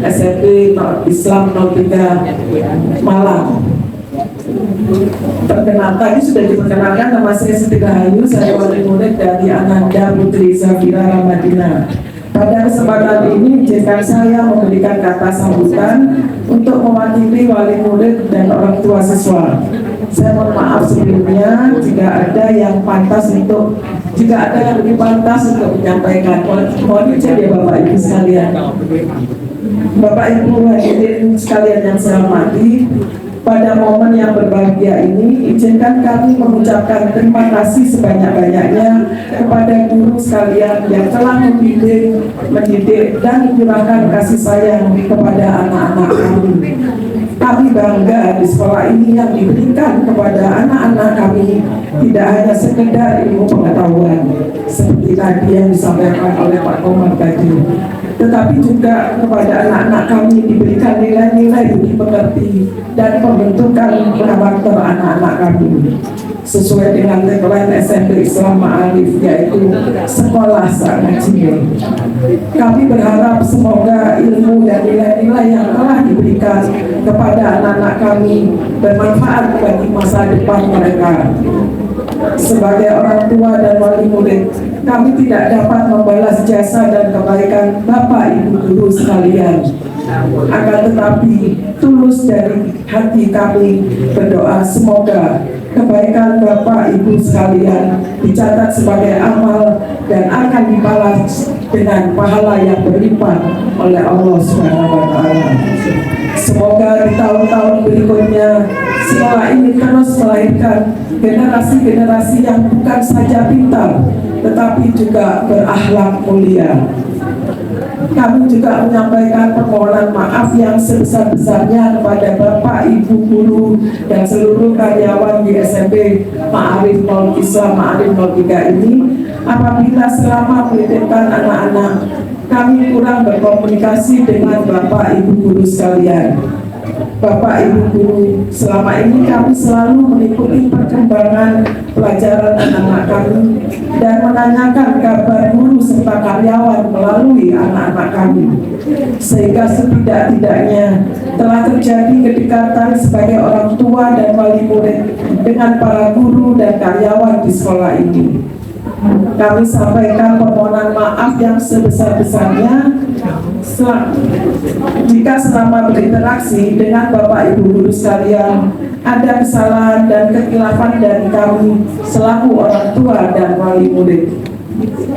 SMP Islam 03 Malang. Perkenalkan, tadi sudah diperkenalkan, nama saya Siti Rahayu, saya wali murid dari Ananda Putri Zafira Ramadina. Pada kesempatan ini izinkan saya memberikan kata sambutan untuk mewakili wali murid dan orang tua siswa. Saya mohon maaf sebelumnya jika ada yang lebih pantas untuk menyampaikan. Mohon izin ya Bapak Ibu sekalian. Bapak Ibu hadirin sekalian yang saya hormati, pada momen yang berbahagia ini, izinkan kami mengucapkan terima kasih sebanyak-banyaknya kepada guru sekalian yang telah membimbing, mendidik, dan mencurahkan kasih sayang kepada anak-anak kami. Kami bangga di sekolah ini yang diberikan kepada anak-anak kami tidak hanya sekedar ilmu pengetahuan seperti tadi yang disampaikan oleh Pak Komar tadi, tetapi juga kepada anak-anak kami diberikan nilai-nilai budi pekerti dan pembentukan karakter anak-anak kami sesuai dengan tagline SMP Islam Ma'arif, yaitu sekolah sangat jiwa. Kami berharap semoga ilmu dan nilai-nilai yang telah diberikan kepada anak-anak kami bermanfaat bagi masa depan mereka. Sebagai orang tua dan wali murid, kami tidak dapat membalas jasa dan kebaikan Bapak Ibu guru sekalian. Akan tetapi tulus dari hati kami berdoa semoga kebaikan Bapak Ibu sekalian dicatat sebagai amal dan akan dibalas dengan pahala yang berlipat oleh Allah SWT. Semoga di tahun-tahun berikutnya sekolah ini terus melahirkan generasi-generasi yang bukan saja pintar tetapi juga berakhlak mulia. Kami juga menyampaikan permohonan maaf yang sebesar-besarnya kepada Bapak, Ibu guru dan seluruh karyawan di SMP Ma'arif Islam Ma'arif 03 ini apabila selama pendidikan anak-anak kami kurang berkomunikasi dengan Bapak Ibu guru sekalian. Bapak Ibu guru, selama ini kami selalu mengikuti perkembangan pelajaran anak-anak kami dan menanyakan kabar guru serta karyawan melalui anak-anak kami, sehingga setidak-tidaknya telah terjadi kedekatan sebagai orang tua dan wali murid dengan para guru dan karyawan di sekolah ini. Kami sampaikan permohonan maaf yang sebesar-besarnya jika selama berinteraksi dengan Bapak Ibu guru sekalian ada kesalahan dan kekhilafan dari kami selaku orang tua dan wali murid.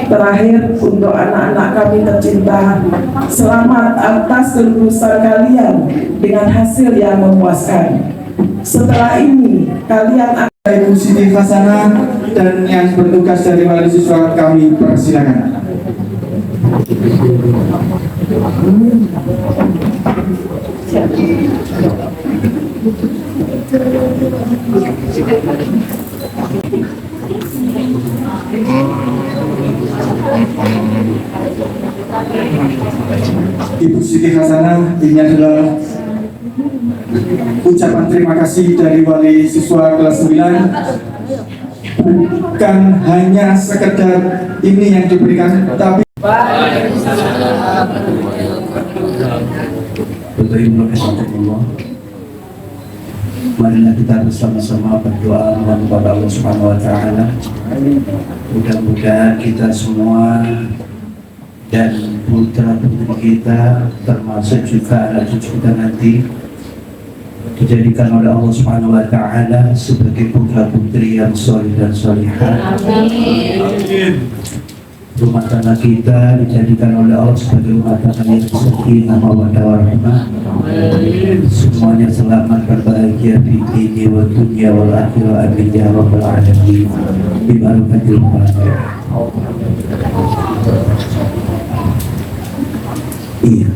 Terakhir, untuk anak-anak kami tercinta, selamat atas kelulusan kalian dengan hasil yang memuaskan. Setelah ini kalian akan Ibu Siti Hasanah dan yang bertugas dari wali siswa kami persilakan. Ibu Siti Hasanah, ini adalah ucapan terima kasih dari wali siswa kelas 9. Bukan hanya sekedar ini yang diberikan, tapi marilah kita bersama-sama berdoa kepada Allah Subhanahu wa Ta'ala. Mudah-mudahan kita semua dan putra putri kita, termasuk juga anak cucu kita nanti, dijadikan oleh Allah Subhanahu wa Ta'ala sebagai putra putri yang soleh dan solihah. Rumah tangga kita dijadikan oleh Allah sebagai rumah tangga yang sakinah mawaddah warahmah. Semuanya selamat berbahagia di dunia wa dunya wal akhirah, amin ya rabbal alamin. Bi barakatil Fatihah. Iya.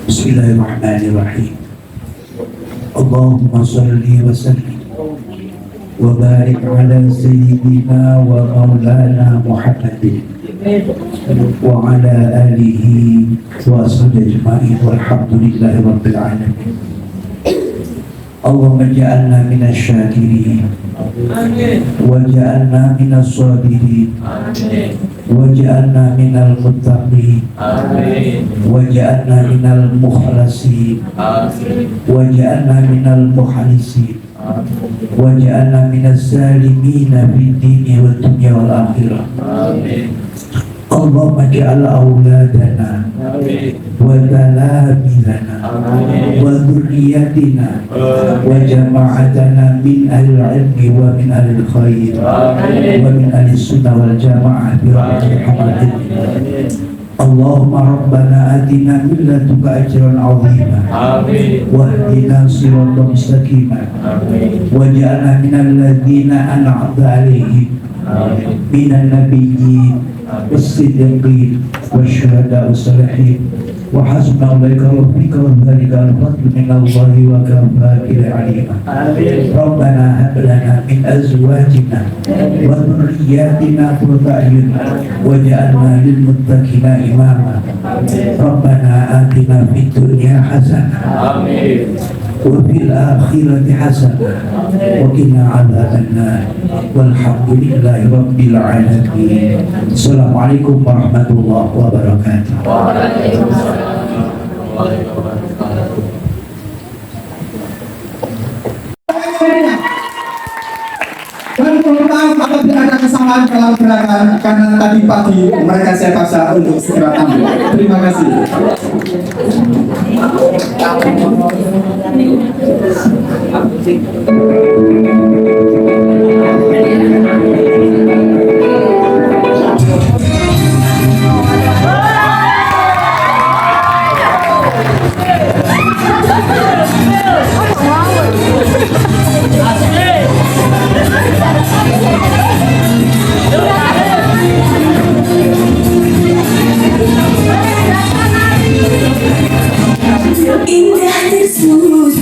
Bismillahirrahmanirrahim. Allahumma salli wa sallim wa barik ala sayyidina wa maulana Muhammadin wa ala alihi wa ashabihi ajma'in walhamdulillahi rabbil alamin. Allahumma ja'alna minasy syakirin wa ja'alna minas sabirin wa ja'alna minal muttaqin wa ja'alna minal mukhlasin wa ja'alna minal mukhlisin wa ja'alna minas salimin fid dini wad dunya wal akhirah. Allahumma ja'al auladana wa talamizana wa dhurriyyatina wa jama'atana min ahli ilmi wa min ahli khair wa min ahli sunnah wal jamaah bi rahmatika. Allahumma rabbana atina min ladunka ajran 'azima wa hdina siratan mustaqima waj'alna minal ladzina an'amta 'alaihim minan nabiyyin was-siddiqin wasyuhada'i was-salihin wa hasuna ulaika rafiqa wa dzalika al-fadlu minallahi wa kafaa billahi 'alima. Rabbana hab lana min azwajina wa dhurriyyatina qurrata a'yun waj'alna lil muttaqina imama. Rabbana atina fid dunya hasanah wa fil akhirati hasanah wa qina 'adzaban nar. Walhamdulillahi rabbil alamin. Assalamualaikum warahmatullahi wabarakatuh. Dan mohon maaf apabila ada kesalahan dalam gerakan, karena tadi pagi mereka saya paksa untuk segera tampil. Terima kasih. Indah tersusun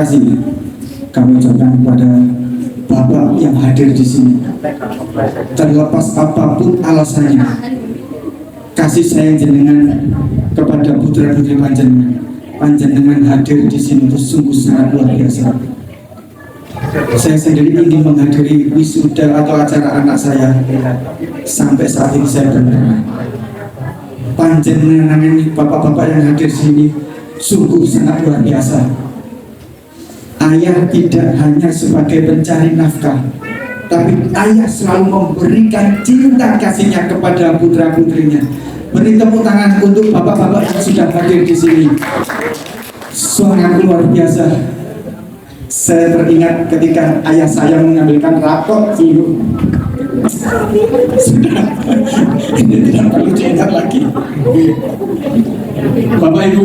kasih kami ucapkan kepada Bapak yang hadir di sini. Terlepas apapun alasannya, kasih sayang jenengan kepada putra-putri panjenengan hadir di sini itu sungguh sangat luar biasa. Saya sendiri ingin menghadiri wisuda atau acara anak saya. Sampai saat ini saya benar. Panjenengan ini bapak-bapak yang hadir di sini sungguh sangat luar biasa. Ayah tidak hanya sebagai pencari nafkah, tapi ayah selalu memberikan cinta kasihnya kepada putra-putrinya. Beri tepuk tangan untuk bapak-bapak yang sudah hadir di sini. Sangat luar biasa. Saya teringat ketika ayah saya mengambilkan rapot dulu. Sudah, ini tidak perlu diingat lagi. Bapak Ibu,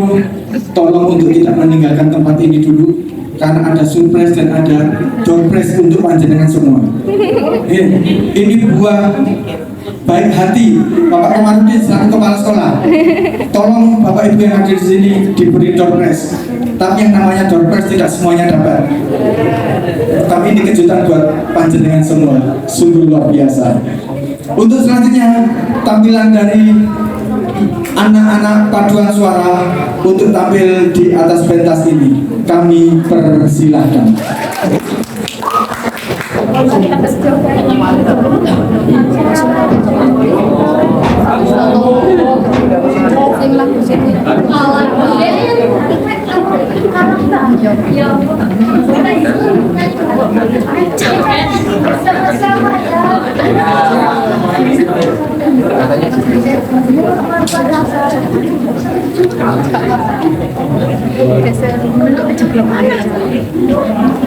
tolong untuk tidak meninggalkan tempat ini dulu, karena ada surprise dan ada door prize untuk panjenengan semua. Ini buah baik hati Bapak Komarudin selaku kepala sekolah. Tolong Bapak Ibu yang hadir di sini diberi door prize. Tapi yang namanya door prize tidak semuanya dapat. Tapi ini kejutan buat panjenengan semua. Sungguh luar biasa. Untuk selanjutnya tampilan dari anak-anak paduan suara untuk tampil di atas pentas ini. Kami persilahkan.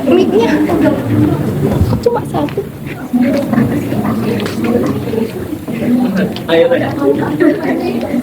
Mic-nya cuma satu. Ora kelina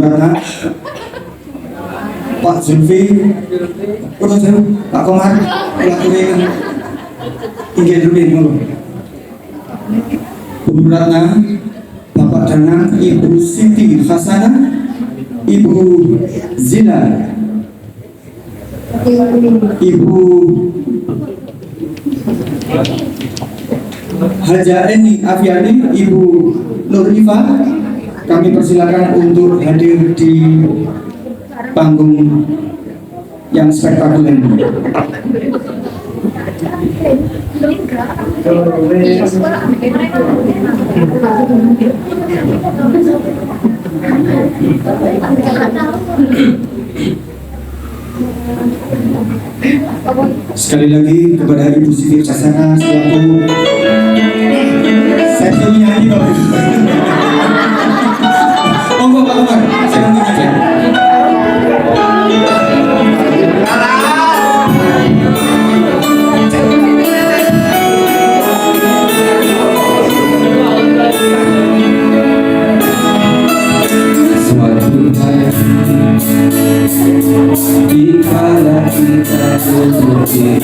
Ratna, Pak Zulfi, Pak Komar, lakuin tinggal dulu. Bu Ratna, Bapak Danang, Ibu Siti Hasanah, Ibu Zina, Ibu Haja Eni Afiani, Ibu Nur Iva, kami persilakan untuk hadir di panggung yang spektakuler ini. Sekali lagi kepada Ibu Siti Hasanah selaku saya belum nyanyi Bapak. Monggo Pak Umar, saya nunggu aja. Suatu hari dikala kita duduk di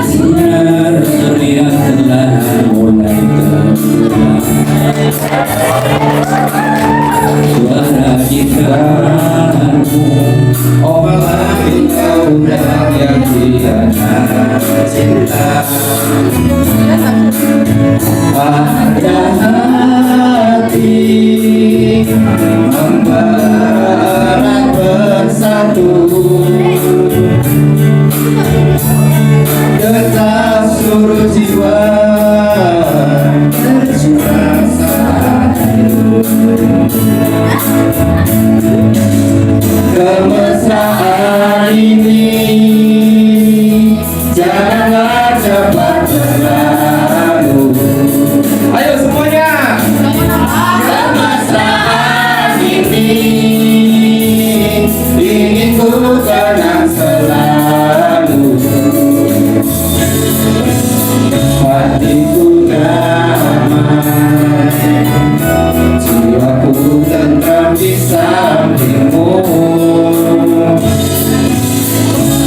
sinar meriah telah mulai terdengar. Suara gitarmu, obalah kau yang tiada cinta. Pada hati membara bersatu, getar seluruh jiwa bercurah satu. Kemesraan ini janganlah cepat berlalu. Ayo semuanya. Kemesraan ini ingin ku kenang selalu. Hatiku damai, jiwaku tentram di sampingmu.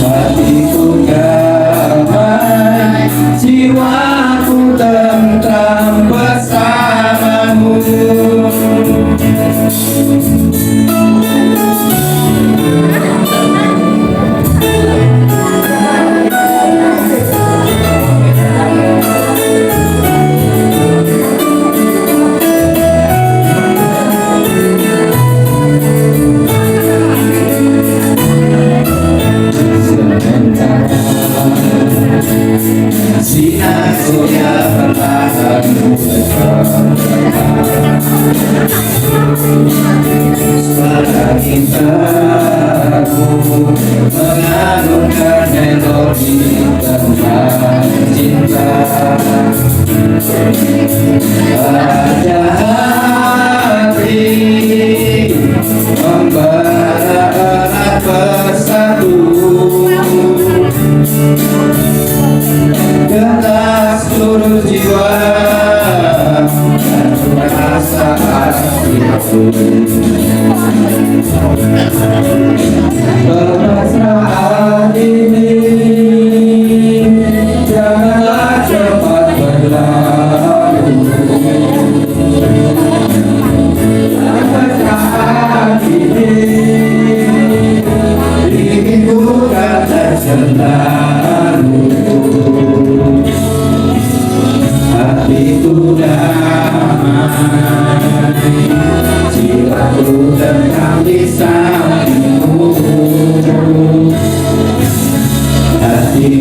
Hatiku damai, jiwaku tentram bersamamu. Sinar surya perlahan suara gitarmu mengalunkan melodi tentang cinta. Pada hati membara erat bersatu, getar seluruh jiwa dan rasa hatiku. Kemesraan ini janganlah cepat berlalu. Kemesraan ini ingin ku kata selalu. Hatiku damai, jiwaku tenang di sampingmu. Hati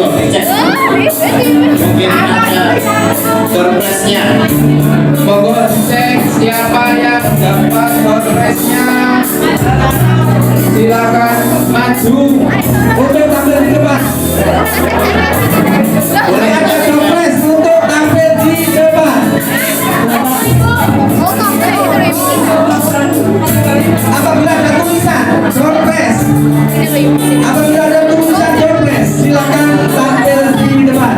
monggo dicek. Mungkin ada surprise-nya. Monggo cek siapa yang dapat surprise-nya. Silakan maju untuk tampil di depan. Boleh ada surprise untuk tampil di depan. Apabila ada tulisan surprise, apabila ada tulisan surprise, silakan tampil di depan.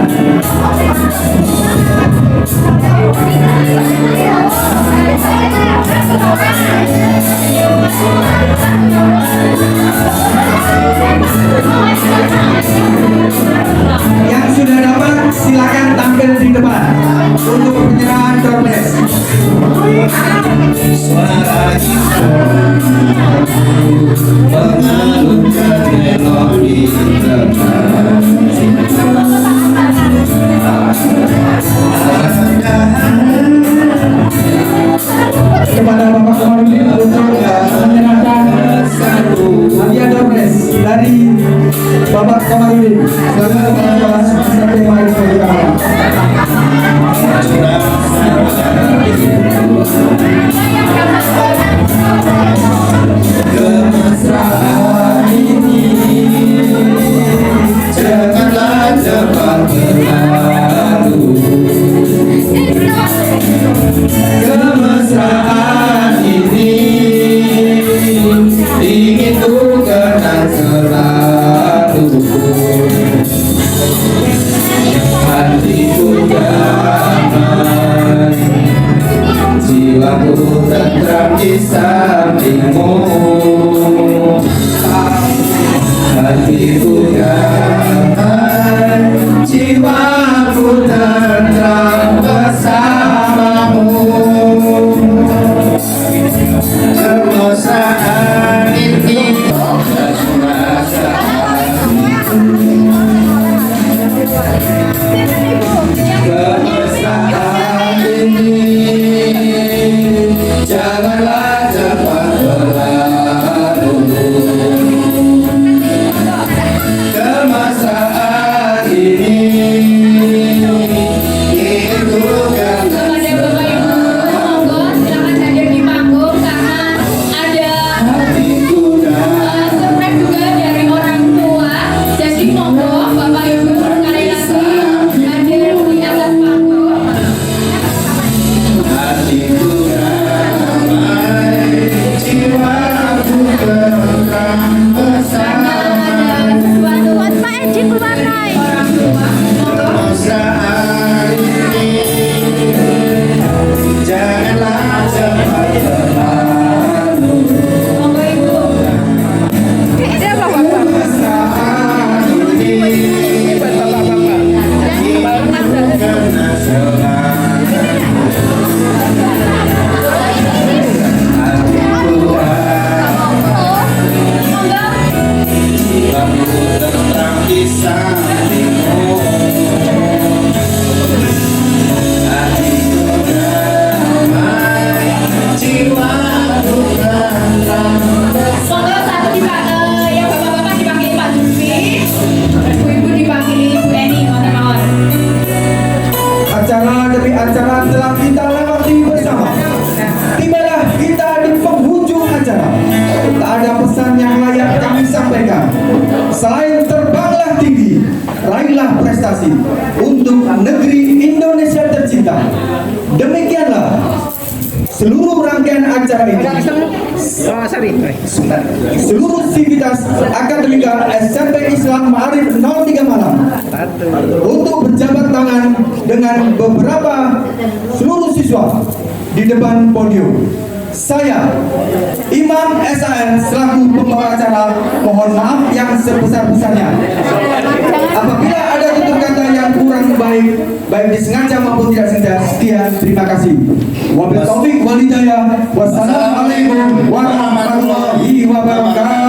Yang sudah dapat silakan tampil di depan untuk penyerahan surprise. Suara mengalunkan melodi kepada Bapak Komarudin untuk menyerahkan satu hadiah surprise dari Bapak Komarudin. Selamat menonton sampai mari kita. Kemesraan ini janganlah cepat berlalu. Kemesraan ini ingin ku kenang selalu. Hatiku damai, jiwaku tentram di sampingmu. Hatiku damai, jiwaku tentram bersamamu. Kemesraan ini kemesraan ini janganlah cepat berlalu. Kemesraan ini itu kan Kepada Bapak Ibu, monggo silakan hadir di panggung karena ada surprise juga dari orang tua. Jadi monggo Bapak Ibu sekali lagi hadir di atas panggung. hatiku damai, jiwaku tentram bersama. Ada sesuatu buat Pak Edi Kulwarnai. Orang tua, monggo. Kemesraan ini janganlah cepat berlalu. Monggo Ibu. Kemesraan ini karena selalu. Hatiku jiwaku tentram di sampingmu. Hatiku damai, jiwaku tentram. Monggo satu yang bapak-bapak dipanggil Pak Jufri, ibu-ibu dipanggil Ibu Eni, mohon. Acara demi acara telah kita lewati bersama. Tibalah kita di penghujung acara. Tak ada pesan yang layak kami sampaikan. Selain terbanglah tinggi, raihlah prestasi untuk negeri Indonesia tercinta. Demikianlah seluruh rangkaian acara ini. Seluruh sivitas akademika SMP Islam Ma'arif 03 Malang untuk berjabat tangan dengan beberapa seluruh siswa di depan podium. Saya, Imam SAN selaku pembawa acara, mohon maaf yang sebesar-besarnya. Apabila ada tutur kata yang kurang baik, baik disengaja maupun tidak sengaja, sekian, terima kasih. Wabillahi taufiq wal hidayah. Wassalamualaikum warahmatullahi wabarakatuh.